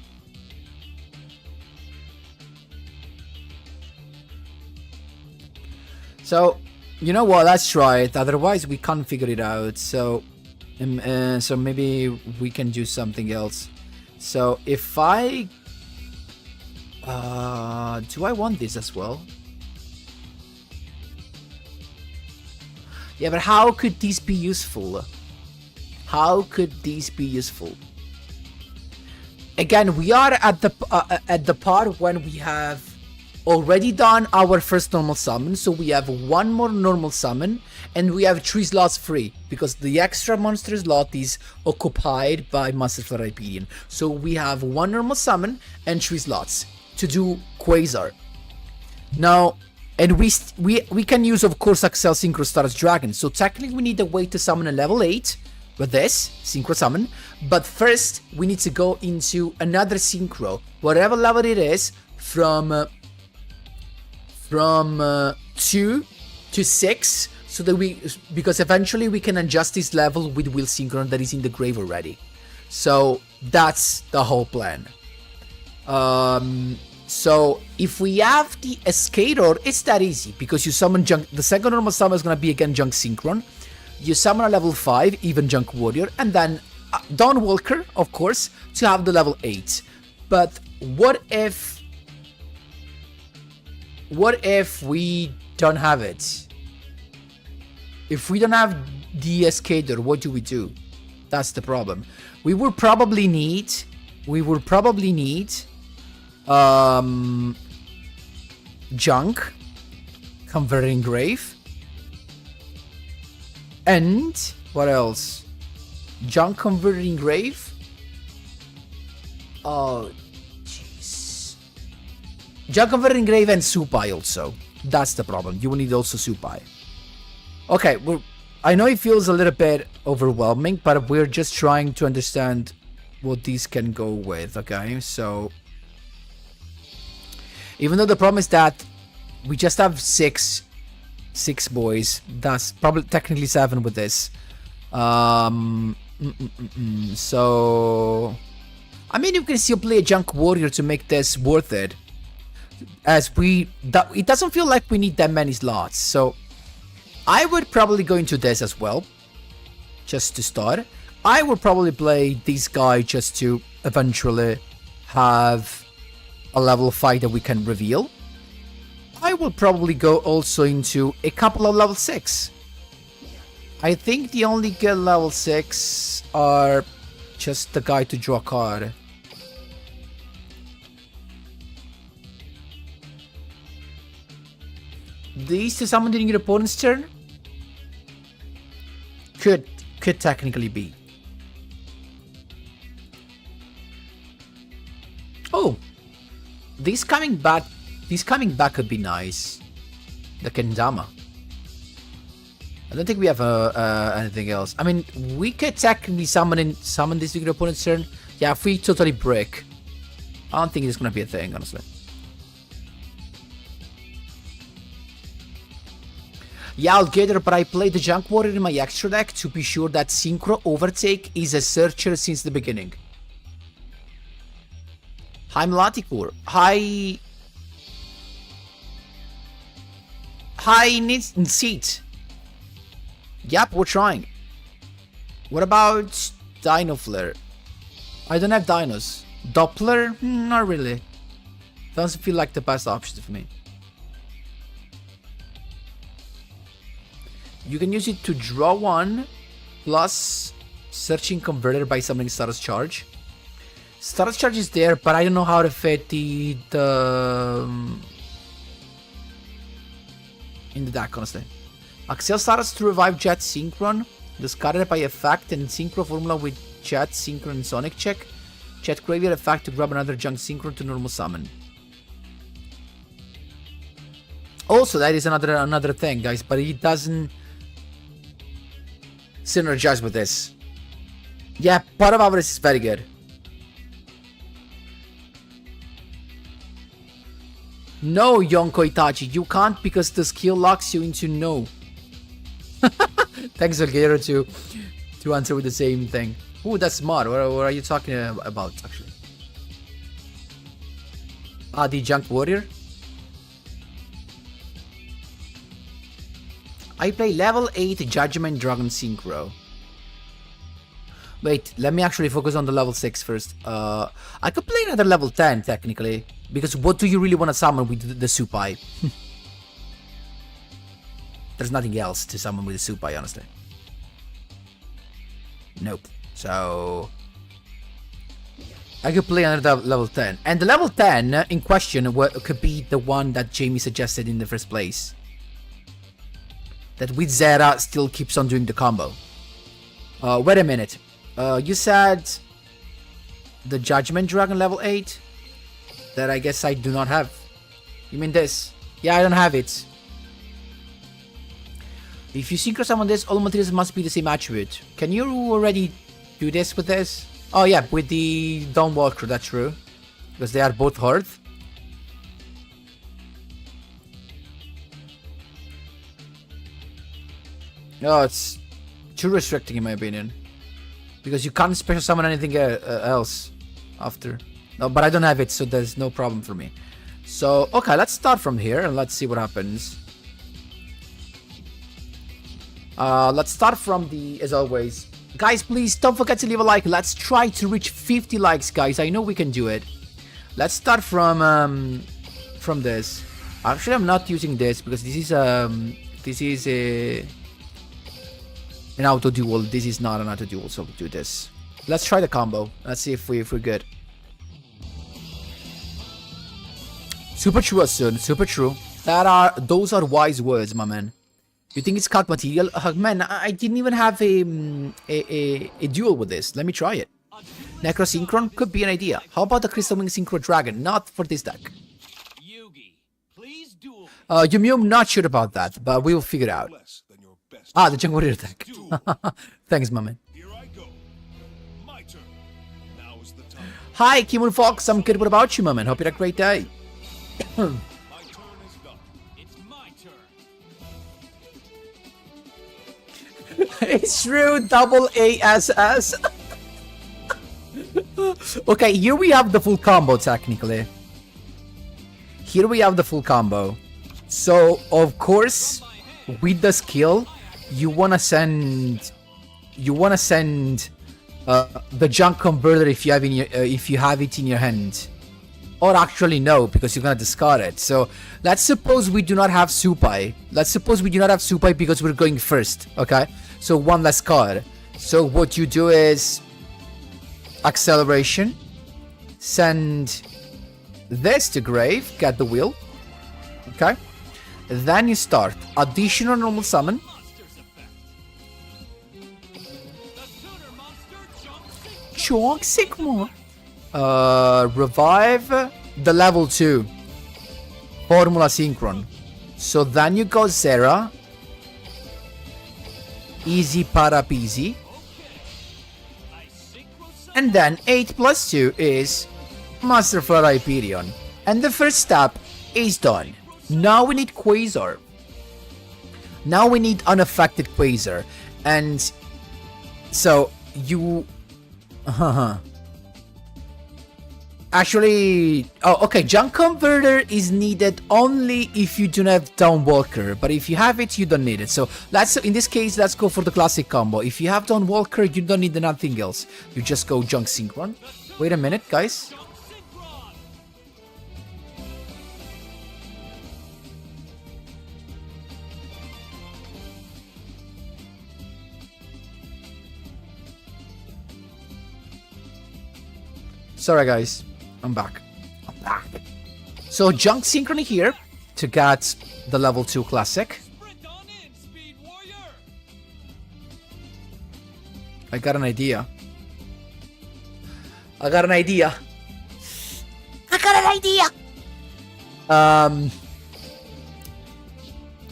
So, you know what, let's try it. Otherwise, we can't figure it out. So, so maybe we can do something else. So, if I... do I want this as well? Yeah, but how could these be useful? How could these be useful? Again, we are at the part when we have already done our first normal summon, so we have one more normal summon, and we have 3 slots free, because the extra monster slot is occupied by Masterful Hyperion. So we have 1 normal summon and 3 slots to do Quasar. Now, and we can use, of course, Accel Synchro Stardust Dragon, so technically we need a way to summon a level 8 with this Synchro Summon, but first we need to go into another Synchro, whatever level it is, from 2 to 6, so that because eventually we can adjust this level with Will Synchron that is in the grave already. So that's the whole plan. So if we have the Escator, it's that easy, because you summon Junk. The second normal summon is gonna be again Junk Synchron. You summon a level 5, even Junk Warrior, and then Dawnwalker, of course, to have the level 8. But what if we don't have it? If we don't have the Escator, what do we do? That's the problem. We will probably need Junk, Converting Grave, and what else? Junk, Converting Grave. Oh, jeez. Junk, Converting Grave, and Supai also. That's the problem. You will need also Supai. Okay, I know it feels a little bit overwhelming, but we're just trying to understand what these can go with, okay? So, even though the problem is that we just have six boys, that's probably technically 7 with this. So, I mean, you can still play a Junk Warrior to make this worth it. As it doesn't feel like we need that many slots, so I would probably go into this as well, just to start. I would probably play this guy just to eventually have a level 5 that we can reveal. I will probably go also into a couple of level 6. I think the only good level 6 are just the guy to draw a card. These to summon during your opponent's turn? Could technically be. Oh, these coming back could be nice. The Kendama. I don't think we have anything else. I mean, we could technically summon this during your opponent's turn. Yeah, if we totally break, I don't think it's gonna be a thing, honestly. Yeah, I'll get it, but I played the Junk Warrior in my extra deck to be sure that Synchro Overtake is a searcher since the beginning. Hi Melatikur. Hi Nseat. Yep, we're trying. What about Dino Flare? I don't have dinos. Doppler? Not really. Doesn't feel like the best option for me. You can use it to draw 1, plus searching converter by summoning Stardust Charge. Stardust Charge is there, but I don't know how to fit in the deck, honestly. Accel Stardust to revive Jet Synchron. Discard it by effect and Synchro formula with Jet Synchron and Sonic check. Jet Graveyard effect to grab another Junk Synchron to normal summon. Also, that is another thing, guys, but it doesn't synergize with this. Yeah, part of ours is very good. No, Yonko Itachi, you can't because the skill locks you into no. Thanks, Olguero, to answer with the same thing. Ooh, that's smart. What are you talking about, actually? The Junk Warrior? I play level 8 Judgment Dragon Synchro. Wait, let me actually focus on the level 6 first. I could play another level 10, technically. Because what do you really want to summon with the Supai? There's nothing else to summon with the Supai, honestly. Nope. So I could play another level 10. And the level 10 in question could be the one that Jamie suggested in the first place. That with Zera still keeps on doing the combo. Wait a minute. You said the Judgment Dragon level 8? That I guess I do not have. You mean this? Yeah, I don't have it. If you synchro summon this, all materials must be the same attribute. Can you already do this with this? Oh yeah, with the Dawnwalker, that's true. Because they are both Hearth. No, it's too restricting in my opinion. Because you can't special summon anything else after. No, but I don't have it, so there's no problem for me. So, okay, let's start from here and let's see what happens. Let's start from as always. Guys, please don't forget to leave a like. Let's try to reach 50 likes, guys. I know we can do it. Let's start from this. Actually, I'm not using this because this is an auto duel. This is not an auto duel, so we'll do this. Let's try the combo. Let's see if we're good. Super true, Asun. Super true. Those are wise words, my man. You think it's card material? Man, I didn't even have a duel with this. Let me try it. Necro Synchron could be an idea. How about the Crystal Wing Synchro Dragon? Not for this deck. Yugi, please duel. I'm not sure about that, but we'll figure it out. Ah, the Jungle Warrior attack. Thanks, my man. Here I go. My turn. Now is the time. Hi, Kimon Fox. I'm good. What about you, my man? Hope you had a great day. My turn is done. It's my turn. It's true. Double ASS. Okay, here we have the full combo, technically. Here we have the full combo. So, of course, with the skill, you wanna send the junk converter if you have it in your hand, or actually no, because you're gonna discard it. So let's suppose we do not have Supai. Let's suppose we do not have Supai because we're going first. Okay, so one less card. So what you do is acceleration, send this to grave, get the wheel. Okay, then you start additional normal summon. Chonk Sigma. Revive the level 2 Formula Synchron. So then you go Zera. Easy para peasy. And then 8 plus 2 is Master Flora Hyperion. And the first step is done. Now we need Quasar. Now we need unaffected Quasar. And so you... Actually, oh, okay, Junk Converter is needed only if you do not have Dawnwalker, but if you have it, you don't need it. So let's, in this case, let's go for the classic combo. If you have Dawnwalker, you don't need nothing else. You just go Junk Synchron. Wait a minute, guys. Sorry, guys. I'm back. So, Junk Synchrony here to get the level 2 classic. I got an idea.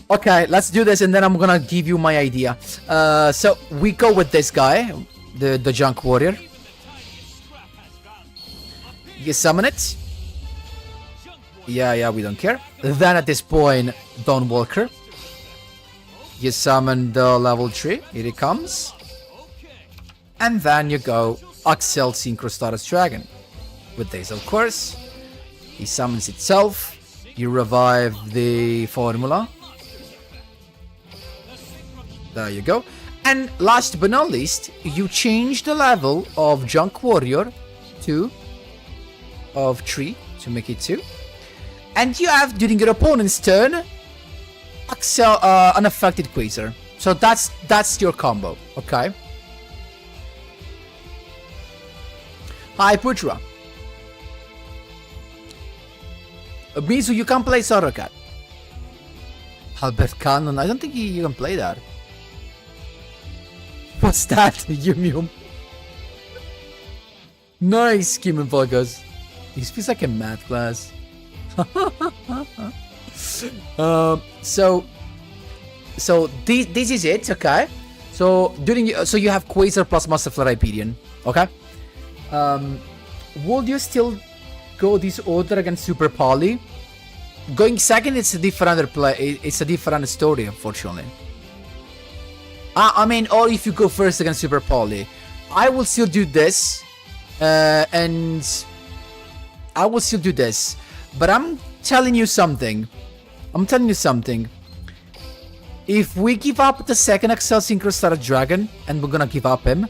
Okay, let's do this and then I'm gonna give you my idea. So, we go with this guy, the Junk Warrior. You summon it. Yeah, we don't care. Then at this point, Dawnwalker. You summon the level 3. Here it comes. And then you go Axel Synchro Stardust Dragon. With this, of course. He summons itself. You revive the formula. There you go. And last but not least, you change the level of Junk Warrior to of 3 to make it 2. And you have, during your opponent's turn, Axel, unaffected Quasar. So that's your combo, okay? Hi, Putra. Mizu, you can play Sorokat. Albert Cannon, I don't think you can play that. What's that, Yum? Nice, Kim and Focus. This feels like a math class. So this is it, okay? So you have Quasar plus Master Flora Hyperion, okay? Would you still go this order against Super Poly? Going second, it's a different play. It's a different story, unfortunately. I mean, or if you go first against Super Poly, I will still do this, and I will still do this. But I'm telling you something. If we give up the second Axel Synchro Star Dragon, and we're gonna give up him,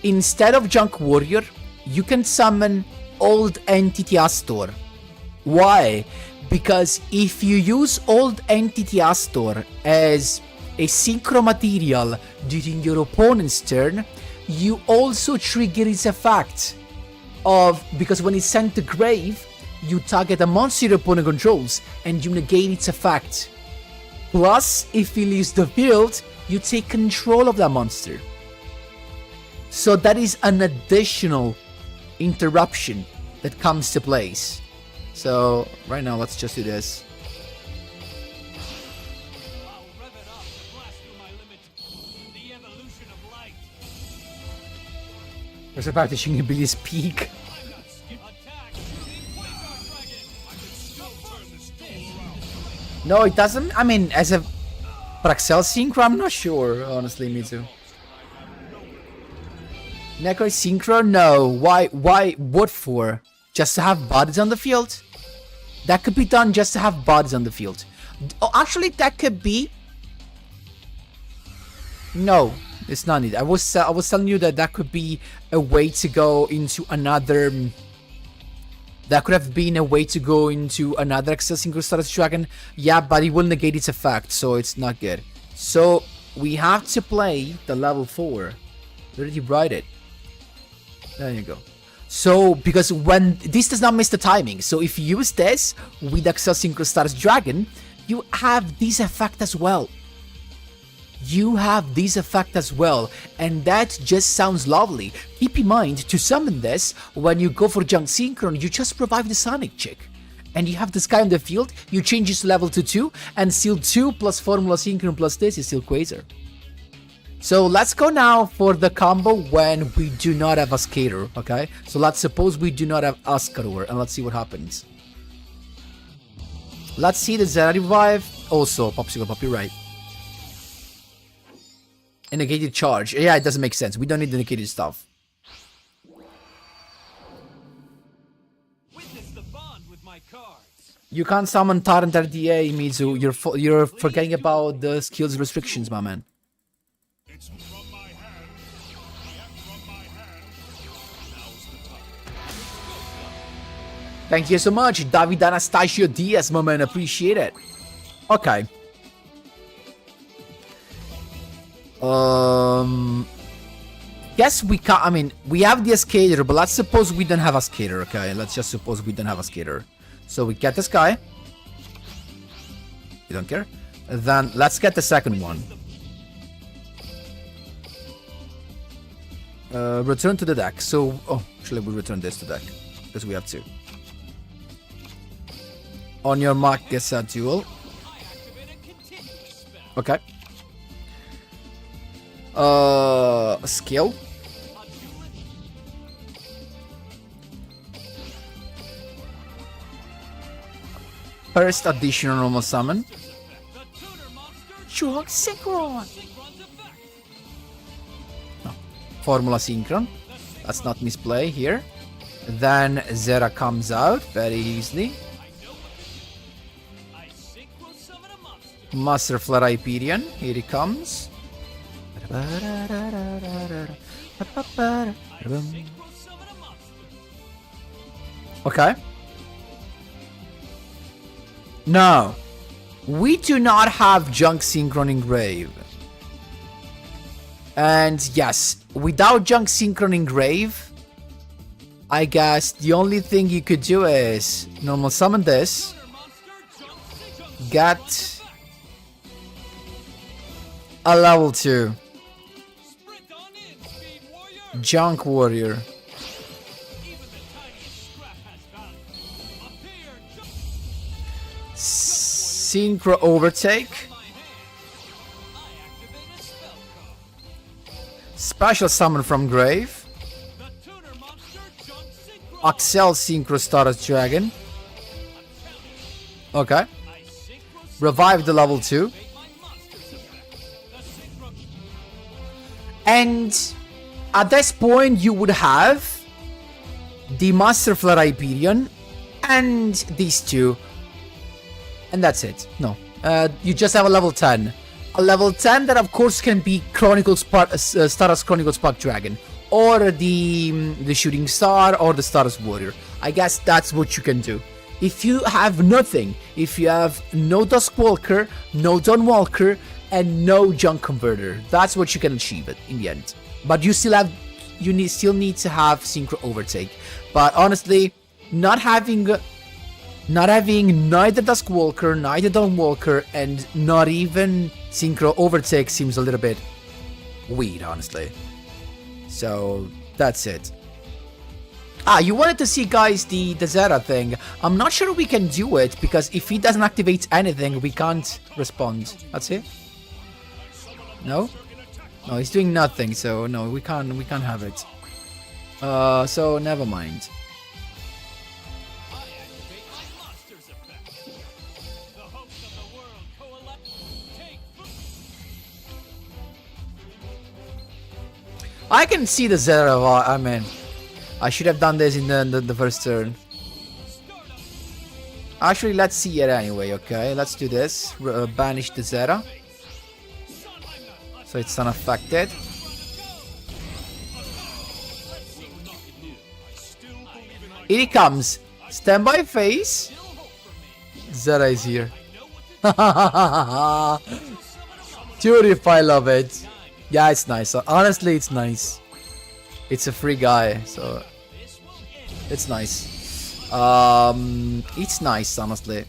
instead of Junk Warrior, you can summon Old Entity Astor. Why? Because if you use Old Entity Astor as a synchro material during your opponent's turn, you also trigger its effect of, because when it's sent to grave, you target a monster your opponent controls and you negate its effect. Plus, if you leaves the field, you take control of that monster. So that is an additional interruption that comes to place. So right now, let's just do this. Was about to shing abilities peak. No, it doesn't. I mean, as a Praxel Synchro, I'm not sure, honestly, Mitsu. Necro Synchro? No. Why? What for? Just to have bodies on the field? That could be done just to have bodies on the field. Oh, actually, that could be... No, it's not needed. I was telling you that could be a way to go into another... That could have been a way to go into another Excel Synchro Stardust Dragon. Yeah, but it will negate its effect, so it's not good. So, we have to play the level 4. Where did you write it? There you go. So, because when... This does not miss the timing. So, if you use this with Excel Synchro Stardust Dragon, you have this effect as well. You have this effect as well, and that just sounds lovely. Keep in mind, to summon this, when you go for Junk Synchron, you just revive the Sonic chick. And you have this guy on the field, you change his level to 2, and still 2 plus Formula Synchron plus this is still Quasar. So let's go now for the combo when we do not have a Skater, okay? So let's suppose we do not have a Skater, and let's see what happens. Let's see the Zera revive. Also, Popsicle Pop, you're right. A negated charge. Yeah, it doesn't make sense. We don't need the negated stuff. Witness the bond with my cards. You can't summon Tarrant RDA, Mizu. You're forgetting about the skills restrictions, my man. It's from my hand. Yet from my hand. Now's the time. Thank you so much, David Anastasio Diaz, my man. Appreciate it. Okay. Yes, we can. I mean, we have the Skater, but let's suppose we don't have a Skater, okay? Let's just suppose we don't have a Skater. So we get this guy. You don't care? Then let's get the second one. Return to the deck. So, oh, actually, we return this to deck because we have 2. On your mark, gets a duel. Okay. Skill. First additional normal summon. Yugioh Synchron. No. Formula Synchron. Let's not misplay here. Then Zera comes out very easily. Master Flare Hyperion. Here he comes. Okay. No. We do not have Junk Synchron Engrave. And yes, without Junk Synchron Engrave, I guess the only thing you could do is normal summon this. Get a level 2. Junk Warrior. Synchro Overtake. Special Summon from Grave. Excel Synchro Stardust Dragon. Okay. Revive the level 2. And at this point, you would have the Master Flare Hyperion and these 2. And that's it. No. You just have a level 10. A level 10 that, of course, can be Stardust Chronicle Spark Dragon. Or the Shooting Star or the Stardust Warrior. I guess that's what you can do. If you have nothing, if you have no Dusk Walker, no Dawn Walker, and no Junk Converter, that's what you can achieve it in the end. But you still have, still need to have Synchro Overtake. But honestly, not having neither Dusk Walker, neither Dawn Walker, and not even Synchro Overtake seems a little bit weird, honestly. So that's it. Ah, you wanted to see, guys, the Zera thing. I'm not sure we can do it because if he doesn't activate anything, we can't respond. That's it. No? No, he's doing nothing, so no, we can't have it. So never mind. I activate my monster's effect. The hopes of the world coalesce. Take I can see the Zera. I mean, I should have done this in the first turn. Actually, let's see it anyway, okay? Let's do this. Banish the Zera. So it's unaffected. Here he comes. Stand by face. Zera is here. Dude, if I love it. Yeah, it's nice. Honestly, it's nice. It's a free guy, so it's nice. It's nice, honestly.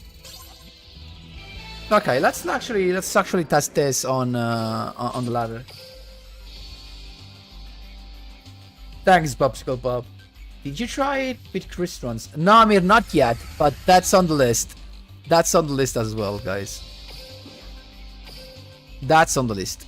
Okay, let's actually test this on the ladder. Thanks, Popsicle Pop. Did you try it with Crystons? No, Amir, not yet, but that's on the list. That's on the list as well, guys. That's on the list.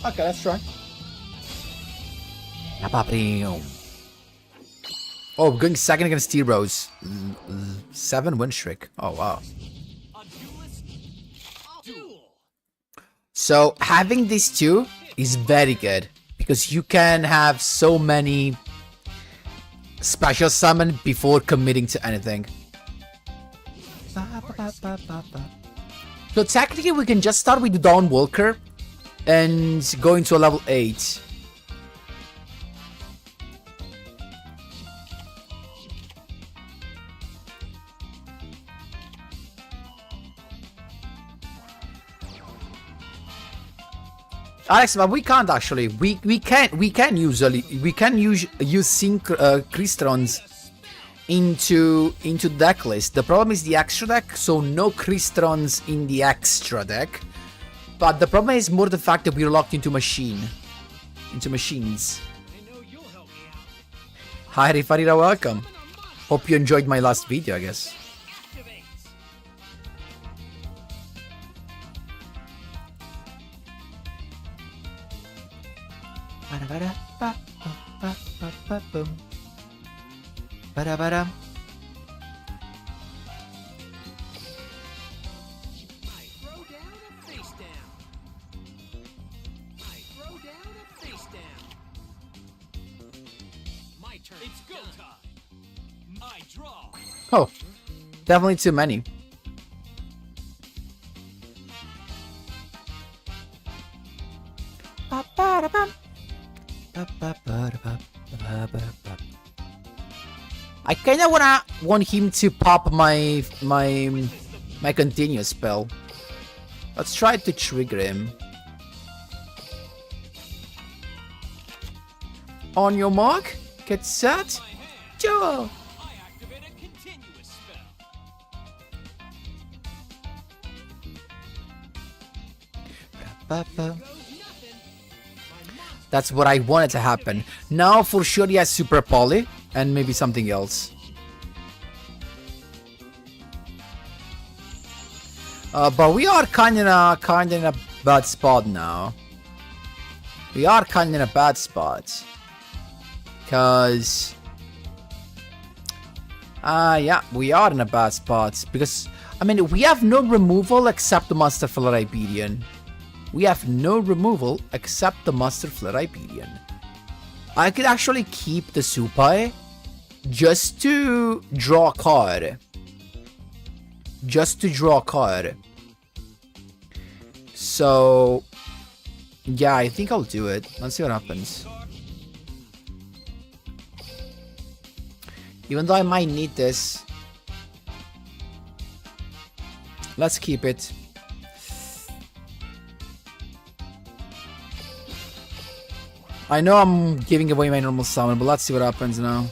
Okay, let's try. Oh, we're going second against T-Rose. 7 win streak. Oh, wow. So, having these two is very good. Because you can have so many special summon before committing to anything. So, technically, we can just start with the Dawn Walker and go into a level 8. Alex, but we can't actually. We can usually use sync Crystons into deck list. The problem is the extra deck, so no Crystons in the extra deck. But the problem is more the fact that we're locked into machines. Hi Rifarira, welcome. Hope you enjoyed my last video, I guess. Oh, definitely too many. I kind of want him to pop my continuous spell. Let's try to trigger him. On your mark, get set, duel. That's what I wanted to happen. Now for sure he has Super Poly and maybe something else. But we are kind in a bad spot now. We are kind in a bad spot. Cause yeah, we are in a bad spot. Because I mean we have no removal except the Master Flare Hyperion. We have no removal except the Master Flare Hyperion. I could actually keep the Supai just to draw a card. So yeah, I think I'll do it. Let's see what happens. Even though I might need this. Let's keep it. I know I'm giving away my normal summon, but let's see what happens now.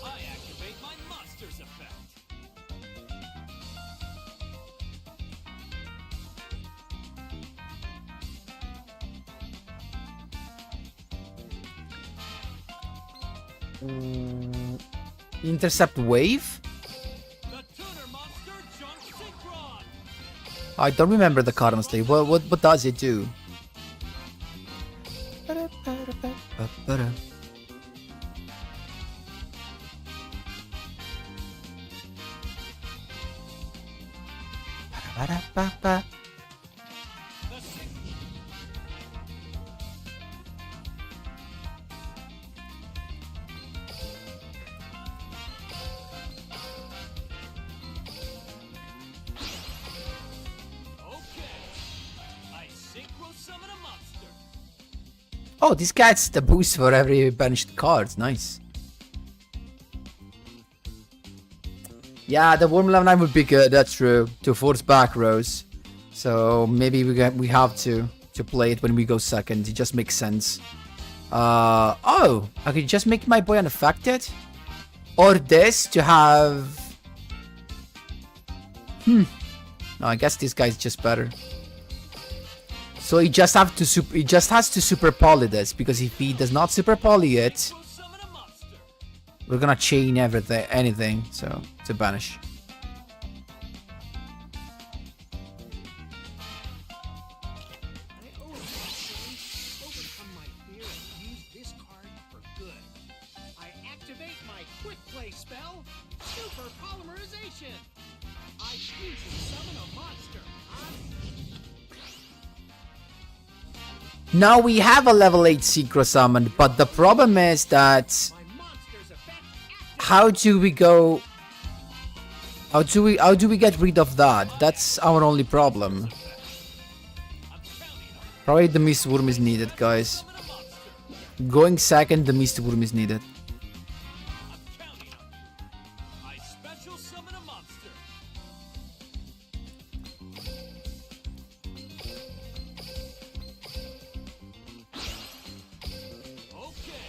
Intercept wave? The tuner monster junk synchron. I don't remember the card honestly. What does it do? The syn- Okay. I synchro summon a monster. Oh, this gets the boost for every banished card. Nice. Yeah, the Worm level 9 would be good, that's true. To force back rows. So maybe we have to play it when we go second. It just makes sense. Oh, I could just make my boy unaffected? Or this to have... No, I guess this guy's just better. So he just has to super poly this, because if he does not super poly it, Synchro summon a monster. we're gonna chain anything, so to banish. I overcome my fear and use this card for good. I activate my quick play spell, Super Polymerization. I fusion summon a monster. Now we have a level 8 Synchro summon, but the problem is that My monster's effect how do we go? How do we get rid of that? That's our only problem. Probably the Mist Worm is needed, guys. Going second, the Mist Worm is needed. I'm counting on you. I special summon a monster. Okay.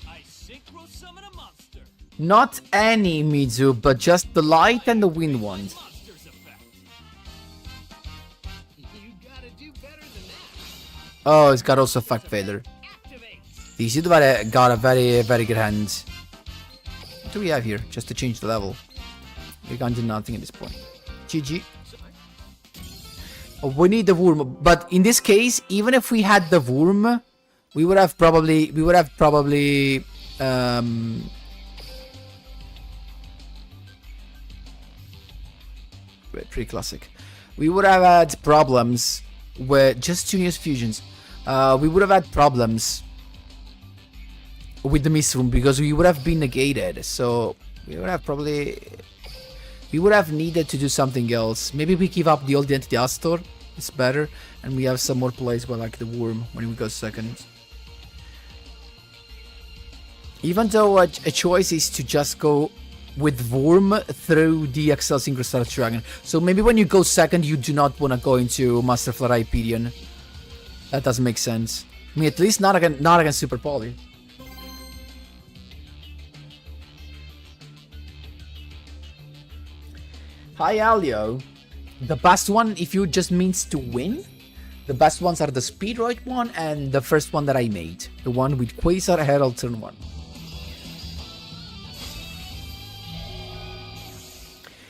I synchro summon a monster. Not any Mizu, but just the light and the wind ones. Monster's effect. You gotta do better than that. Oh, it's got also Fact Failure. Activate. These got a very good hand. What do we have here? Just to change the level. We can't do nothing at this point. GG. Oh, we need the worm, but in this case, even if we had the worm, we would have probably pretty classic. We would have had problems with just 2 news fusions. We would have had problems with the Mist Room because we would have been negated. So we would have needed to do something else. Maybe we give up the old Identity Astor. It's better, and we have some more plays where like the Worm when we go second. Even though a choice is to just go with Worm through the Excel Synchro Stardust Dragon. So maybe when you go second, you do not want to go into Master Flare Hyperion. That doesn't make sense. I mean, at least not against Super Poly. Hi, Alio. The best one, if you just means to win, the best ones are the Speedroid one and the first one that I made. The one with Quasar Herald turn 1.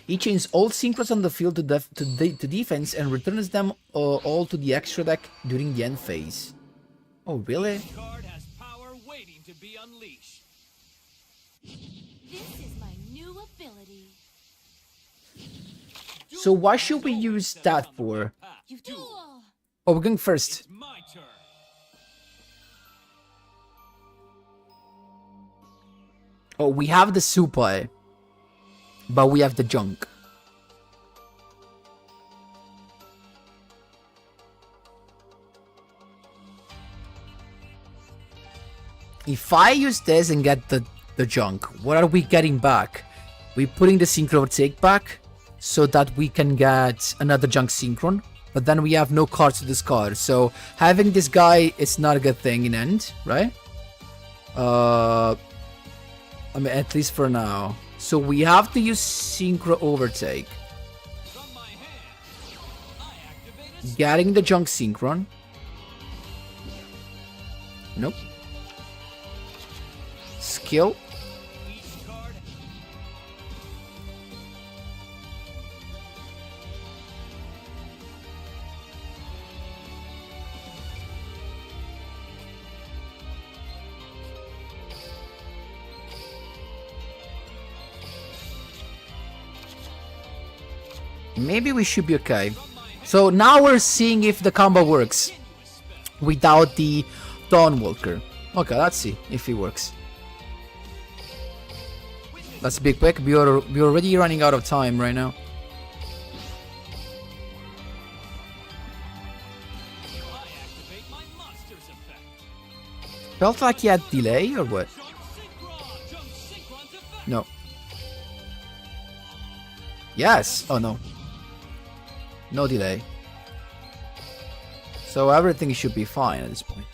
He chains all synchros on the field to defense and returns them all to the extra deck during the end phase. Oh, really? This card has power waiting to be unleashed. This is my new ability. So why should we use that for? You duel. Oh, we're going first. It's my turn. Oh, we have the super, but we have the junk. If I use this and get the junk, what are we getting back? We're putting the synchro take back so that we can get another junk synchron, but then we have no cards to discard. So having this guy is not a good thing in end, right? I mean, at least for now. So we have to use synchro overtake. From my hand, I activate a Getting the junk synchron. Nope. Skill. each card Maybe we should be okay. So now we're seeing if the combo works without the Dawnwalker. Okay, let's see if it works. Let's be quick. We're already running out of time right now. Felt like he had delay or what? No. Yes. Oh no. No delay. So everything should be fine at this point.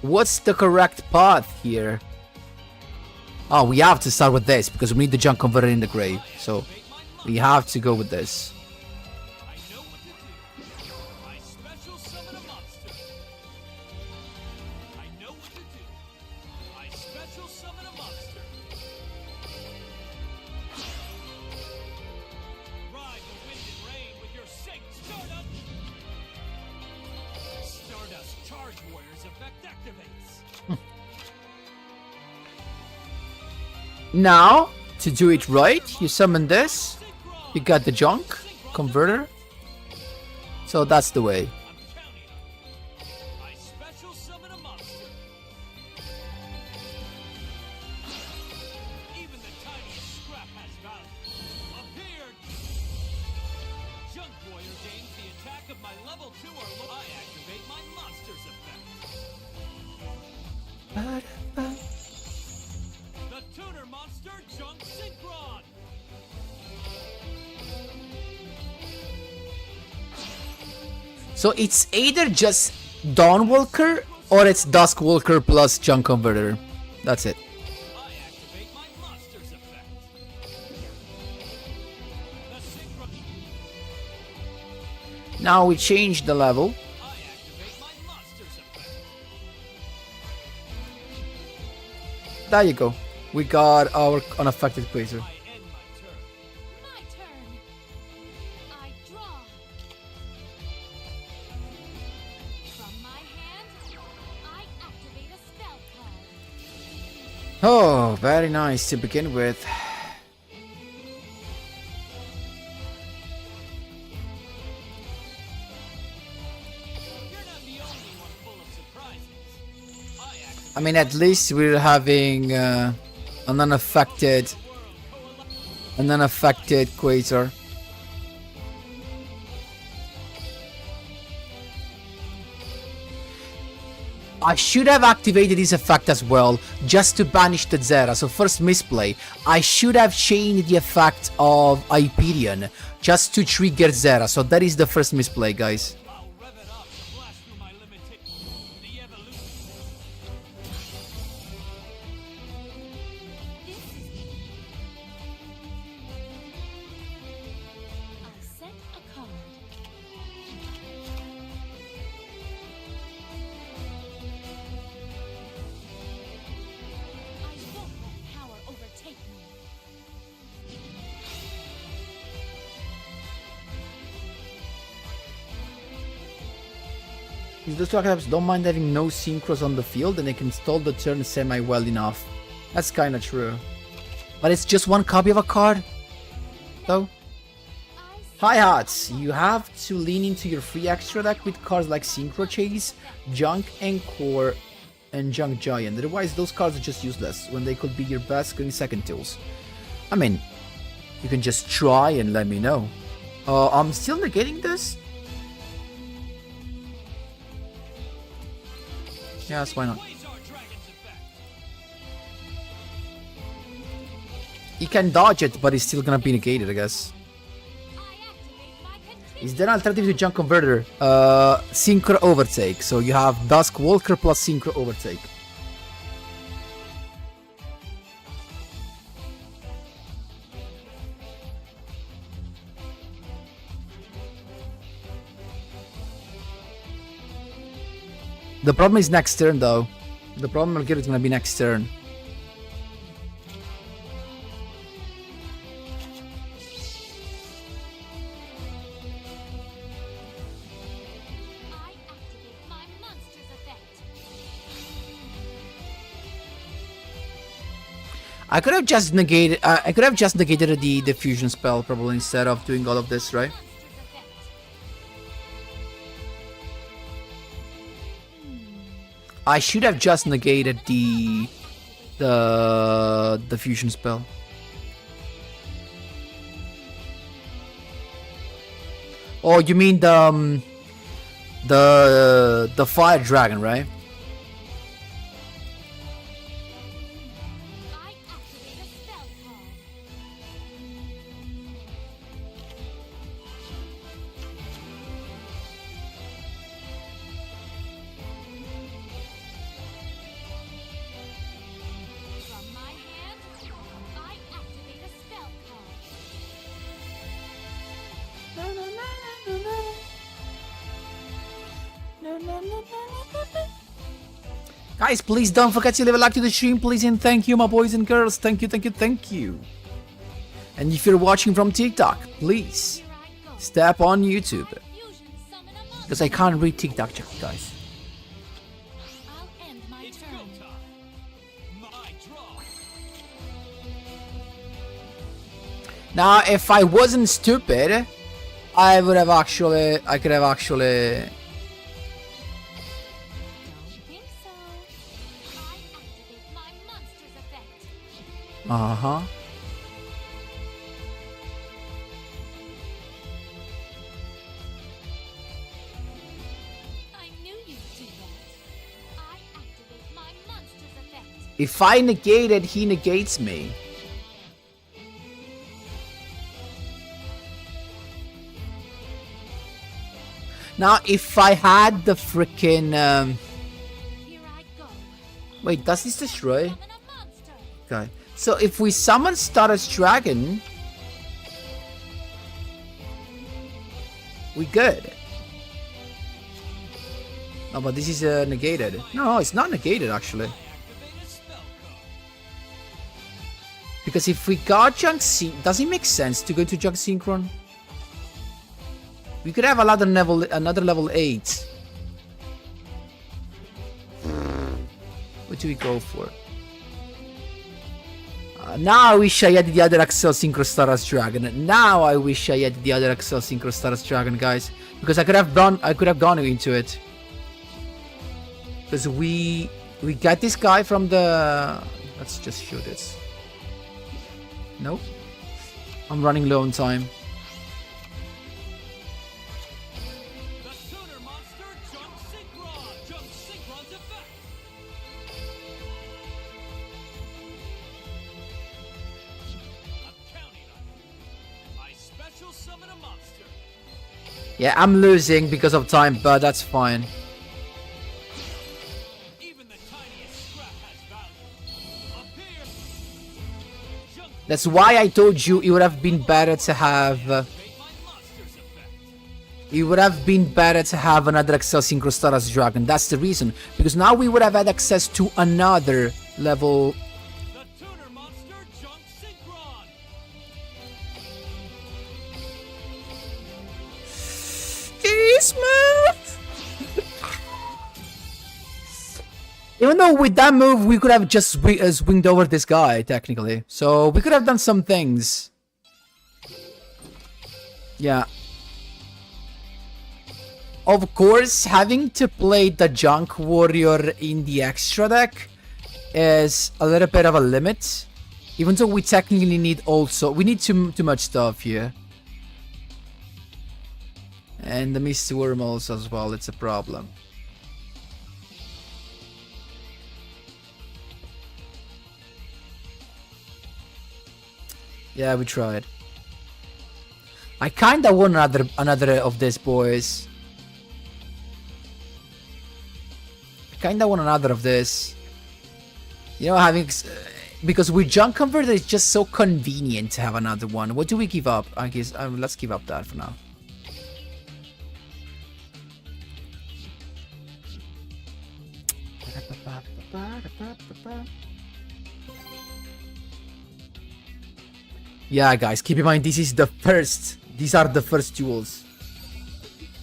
What's the correct path here? Oh, we have to start with this because we need the junk converter in the grave. So we have to go with this. Now, to do it right, you summon this, you got the junk converter, so that's the way. So it's either just Dawnwalker or it's Duskwalker plus Junk Converter. That's it. Now we change the level. There you go. We got our unaffected Quasar. Oh, very nice to begin with. I mean, at least we're having an unaffected Quasar. I should have activated this effect as well, just to banish the Zera. So first misplay. I should have changed the effect of Hyperion, just to trigger Zera. So that is the first misplay, guys. Those two archetypes don't mind having no synchros on the field and they can stall the turn semi well enough. That's kinda true. But it's just one copy of a card, though. Hi-Hats! You have to lean into your free extra deck with cards like Synchro Chase, Junk Encore, and Junk Giant. Otherwise, those cards are just useless when they could be your best going second tools. I mean, you can just try and let me know. I'm still negating this? Yes, why not? He can dodge it, but he's still gonna be negated, I guess. Is there an alternative to Junk Converter? Synchro Overtake. So you have Duskwalker plus Synchro Overtake. The problem is next turn, though. The problem I'll get is gonna be next turn. I could have just negated. I could have just negated the fusion spell probably instead of doing all of this, right? I should have just negated the fusion spell. Oh, you mean the fire dragon, right? I activate a spell call. From my hand, I activate a spell call. Guys, please don't forget to leave a like to the stream, please, and thank you, my boys and girls. Thank you, thank you, thank you. And if you're watching from TikTok, please Here I go. step on YouTube, Fusion summon a monster. because I can't read TikTok chat, guys. I'll end my It's turn. go time. My draw. Now, if I wasn't stupid, I could have actually. Don't think so. I activate my monster's effect. Uh-huh. I knew you'd do that. I activate my monster's effect. If I negate it, he negates me. Now, if I had the freaking Here I go. wait, does this destroy? Summon a monster. Okay. So if we summon Stardust Dragon, we good. Oh, but this is negated. No, it's not negated actually. Activate a spell card. Because if we got Junk Sync, does it make sense to go to Junk Synchron? We could have another level 8. What do we go for? Now I wish I had the other Accel Synchro Stardust Dragon. Now I wish I had the other Accel Synchro Stardust Dragon, guys, because I could have gone into it. Because we got this guy from the. Let's just shoot this. Nope. I'm running low on time. The tuner monster jump synchron. Jump synchron's effect. I'm counting on it. I special summon a monster. Yeah, I'm losing because of time, but that's fine. Even the tiniest scrap has value. Up here. Jump That's why I told you it would have been better to have. activate my monster's effect. It would have been better to have another Accel Synchro Stardust Dragon. That's the reason. Because now we would have had access to another level. The tuner monster jump synchron. Jeez, man. Even though with that move we could have just swinged over this guy, technically. So we could have done some things. Yeah. Of course, having to play the Junk Warrior in the extra deck is a little bit of a limit. Even though we technically need also... We need too much stuff here. And the Misty Wormholes as well, it's a problem. Yeah, we tried. I kinda want another of these boys. I kinda want another of this. You know, having because with Junk Converter it's just so convenient to have another one. What do we give up? I guess let's give up that for now. Yeah, guys, keep in mind this is the first. These are the first duels.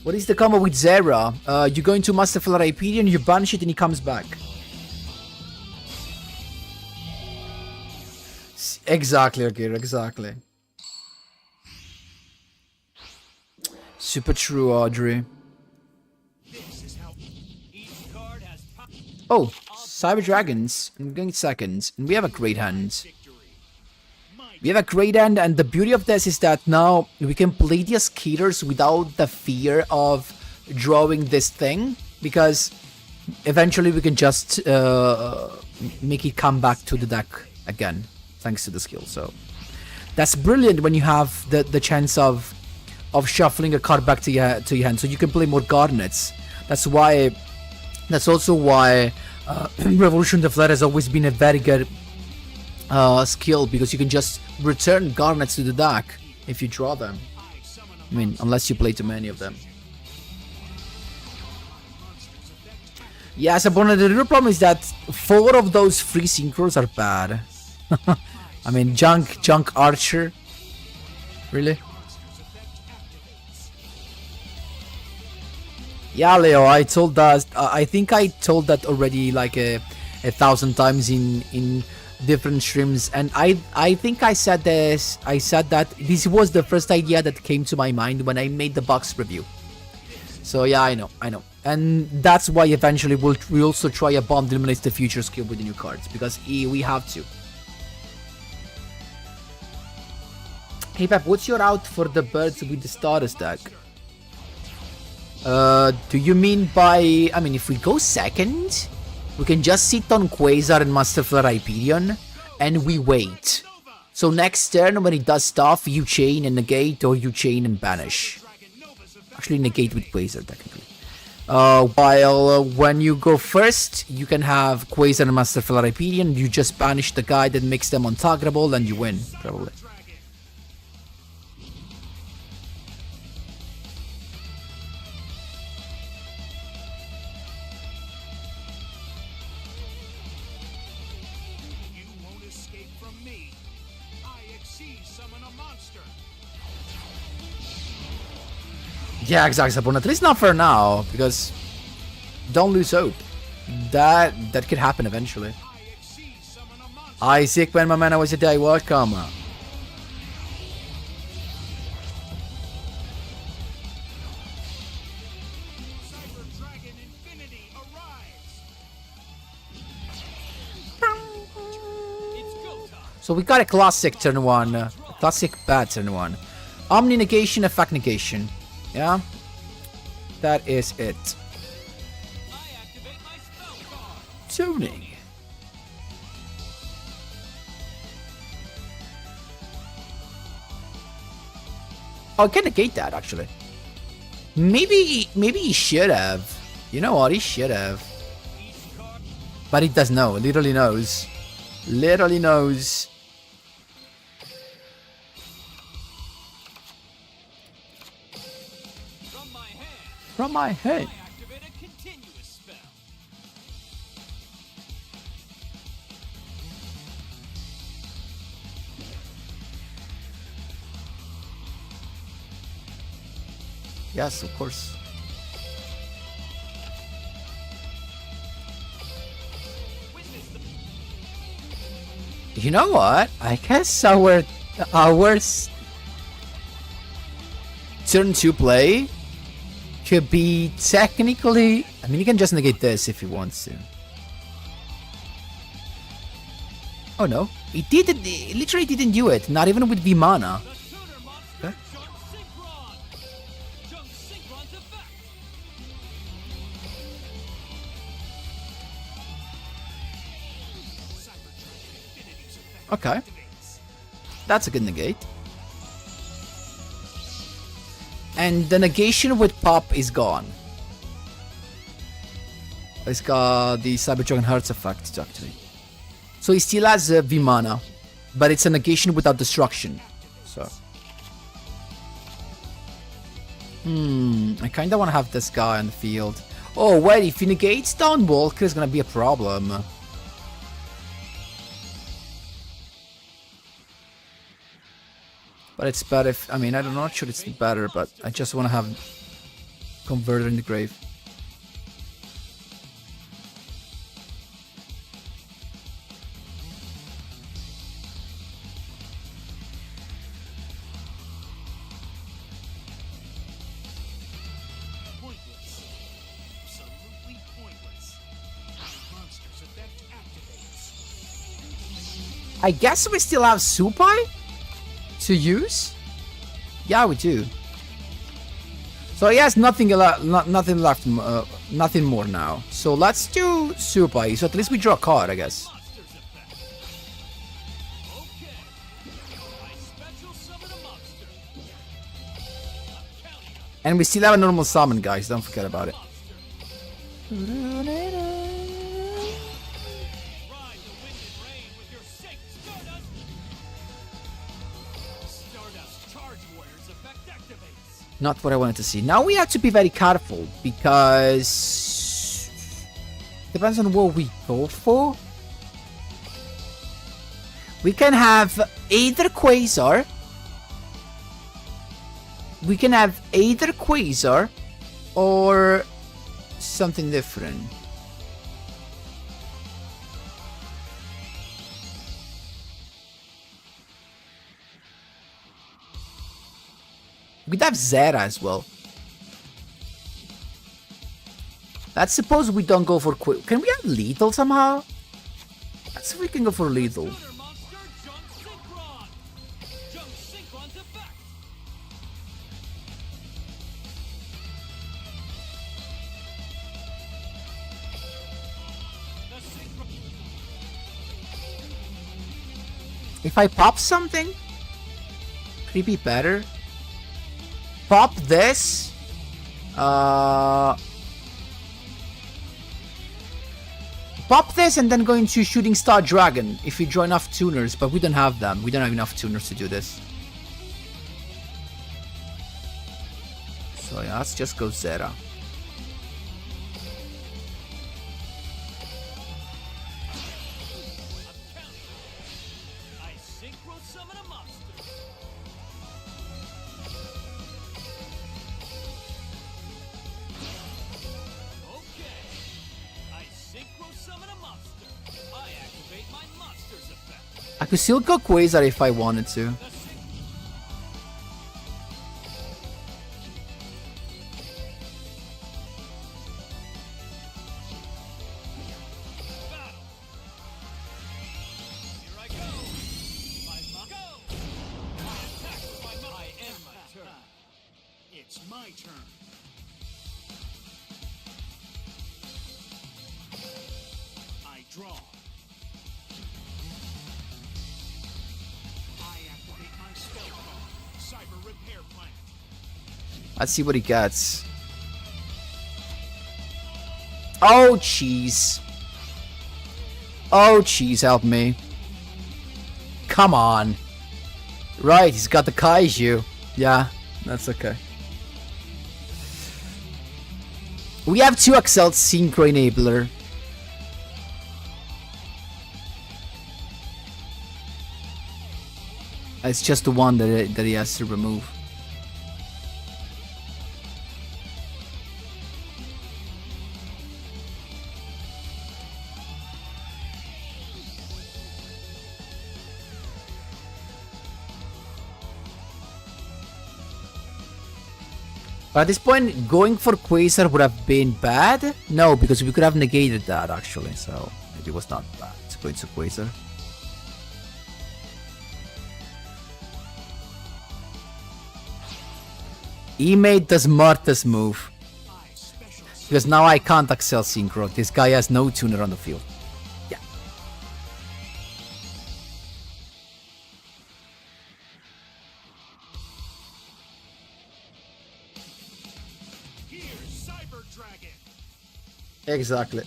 What is the combo with Zera? You go into Masterful Hyperion, you banish it, and he comes back. Exactly, Akira, exactly. Super true, Audrey. This is how each card has Oh, Cyber Dragons. I'm going second. And we have a great hand. victory. We have a great hand, and the beauty of this is that now we can play the skaters without the fear of drawing this thing, because eventually we can just make it come back to the deck again, thanks to the skill. So that's brilliant when you have the chance of shuffling a card back to your hand, so you can play more Garnets. That's why. That's also why Revolution the Flare has always been a very good skill, because you can just return Garnets to the deck if you draw them. I mean, unless you play too many of them. Yeah, Sabona, the real problem is that 4 of those free synchros are bad. I mean, Junk Archer. Really? Yeah, Leo, I told that. I think I told that already like a 1,000 times in different streams, and I think I said this. I said that this was the first idea that came to my mind when I made the box review. So yeah, I know, and that's why eventually we also try a bomb that eliminates the future skill with the new cards, because we have to. Hey Pep, what's your out for the birds with the Stardust deck? Do you mean by... I mean, if we go second, we can just sit on Quasar and Master Flare Hyperion, and we wait. So next turn, when it does stuff, you chain and negate, or you chain and banish. Actually, negate with Quasar, technically. While when you go first, you can have Quasar and Master Flare Hyperion, you just banish the guy that makes them untargetable, and you win, probably. Yeah, exactly, Sabon. At least not for now, because don't lose hope. That could happen eventually. Isaac, when my man was a day, welcome. So we got a classic turn 1, a classic bad turn 1. Omni negation, effect negation. Yeah, that is it. Tuning. Oh, I can negate that actually. Maybe he should have. You know what? He should have. But he does know. Literally knows. Literally knows. From my head. Yes, of course. You know what? I guess our turn 2 play could be technically... I mean, you can just negate this if he wants to. Oh no, he literally didn't do it, not even with Vimana. Okay. Okay. That's a good negate. And the negation with Pop is gone. It's got the Cyber Dragon Hearts effect, actually. So he still has Vimana, but it's a negation without destruction. So. I kinda wanna have this guy on the field. Oh, wait, if he negates Dawnwalker, it's gonna be a problem. But it's better if... I mean, I'm not sure it's better, but I just want to have Converter in the grave. I guess we still have Supai to use. Yeah, we do. So he has nothing nothing left, nothing more now. So let's do Supai. So at least we draw a card, I guess. And we still have a normal summon, guys. Don't forget about it. Not what I wanted to see. Now we have to be very careful because depends on what we go for. We can have either Quasar. We can have either Quasar or something different. We could have Zera as well. Let's suppose we don't go for Can we have lethal somehow? Let's see if we can go for lethal. If I pop something, could it be better? Pop this. Pop this and then go into Shooting Star Dragon if we draw enough tuners, but we don't have them. We don't have enough tuners to do this. So yeah, let's just go Zera. I could still go Quasar if I wanted to. It's my turn. I draw. Let's see what he gets. Oh, jeez. Oh, jeez, help me. Come on. Right, he's got the Kaiju. Yeah, that's okay. We have 2 Accel Synchro Enabler. It's just the one that he has to remove. But at this point, going for Quasar would have been bad? No, because we could have negated that actually, so maybe it was not bad to go into Quasar. He made the smartest move. Because now I can't Accel Synchro. This guy has no tuner on the field. Yeah. Exactly.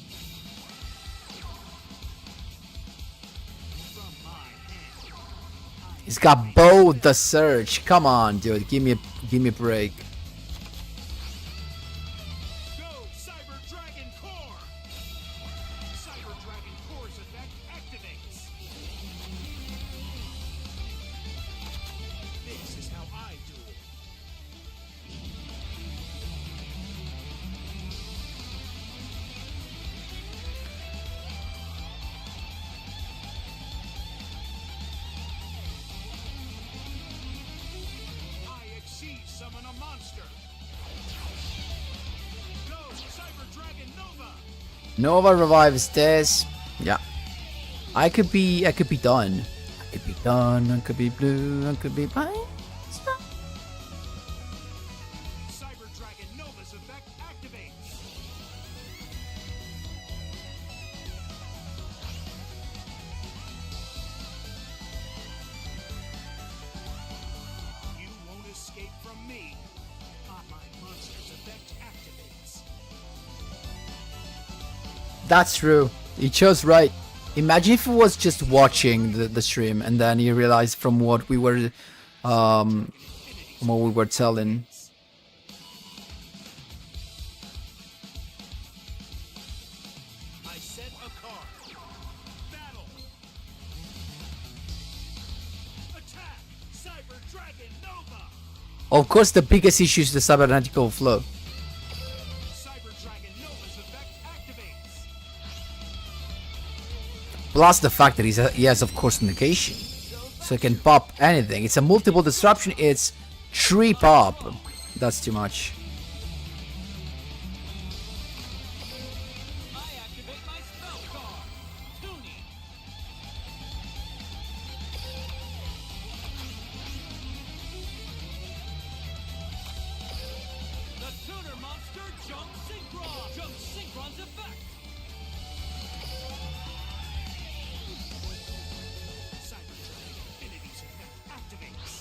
He's got both the Surge. Come on, dude. Give me a break. Go, Cyber Dragon Core! Cyber Dragon Core's effect activates. This is how I duel. Summon a monster. Go, Cyber Dragon Nova. Nova revives this. Yeah. I could be done. could be done, I could be blue, I could be fine. Cyber Dragon Nova's effect activates. You won't escape from me. My monster's effect activates. That's true. He chose right. Imagine if he was just watching the stream and then he realized from what we were telling. I set a card. Battle. Attack! Cyber Dragon Nova! Of course, the biggest issue is the cybernetical flow. Cyber Dragon Nova's effect activates. Plus the fact that he has, of course, negation. So he can pop anything. It's a multiple disruption. It's 3 pop. That's too much. I activate my spell card. Tuning. The tuner monster Jump Synchron. Jump Synchron's effect. Cyber Dragon Infinity's effect activates.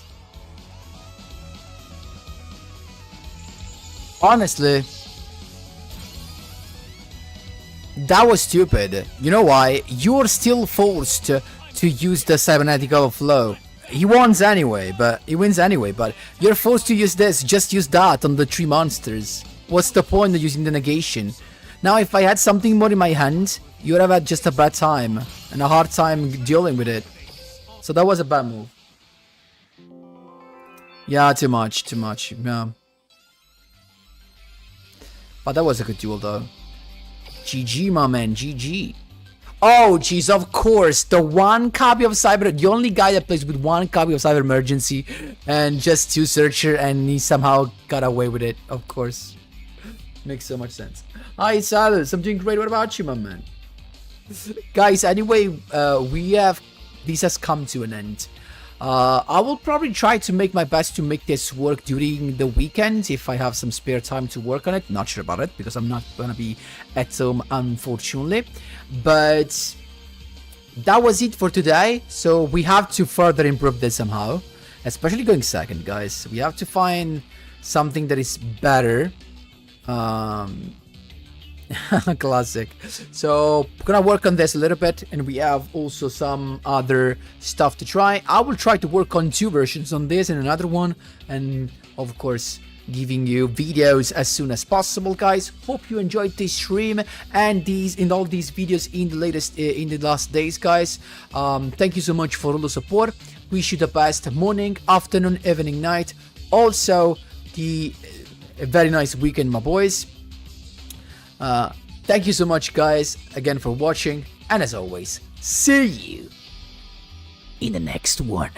Honestly, that was stupid. You know why? You're still forced to use the cybernetical flow. He wins anyway, but you're forced to use this. Just use that on the 3 monsters. What's the point of using the negation? Now, if I had something more in my hand, you would have had just a bad time and a hard time dealing with it. So that was a bad move. Yeah, too much. Yeah. But that was a good duel, though. GG, my man, GG. Oh, jeez, of course. The one copy of Cyber... The only guy that plays with one copy of Cyber Emergency and just 2 Searcher, and he somehow got away with it, of course. Makes so much sense. Hi, Salus. I'm doing great. What about you, my man? Guys, anyway, this has come to an end. I will probably try to make my best to make this work during the weekend if I have some spare time to work on it. Not sure about it because I'm not gonna be at home, unfortunately. But that was it for today. So we have to further improve this somehow, especially going second, guys. We have to find something that is better. Classic. So we're gonna work on this a little bit, and we have also some other stuff to try. I will try to work on 2 versions on this and another one, and of course giving you videos as soon as possible, guys. Hope you enjoyed this stream and all these videos in the last days, guys. Thank you so much for all the support. Wish you the best morning, afternoon, evening, night. Also a very nice weekend, my boys. Thank you so much, guys, again for watching, and as always, see you in the next one.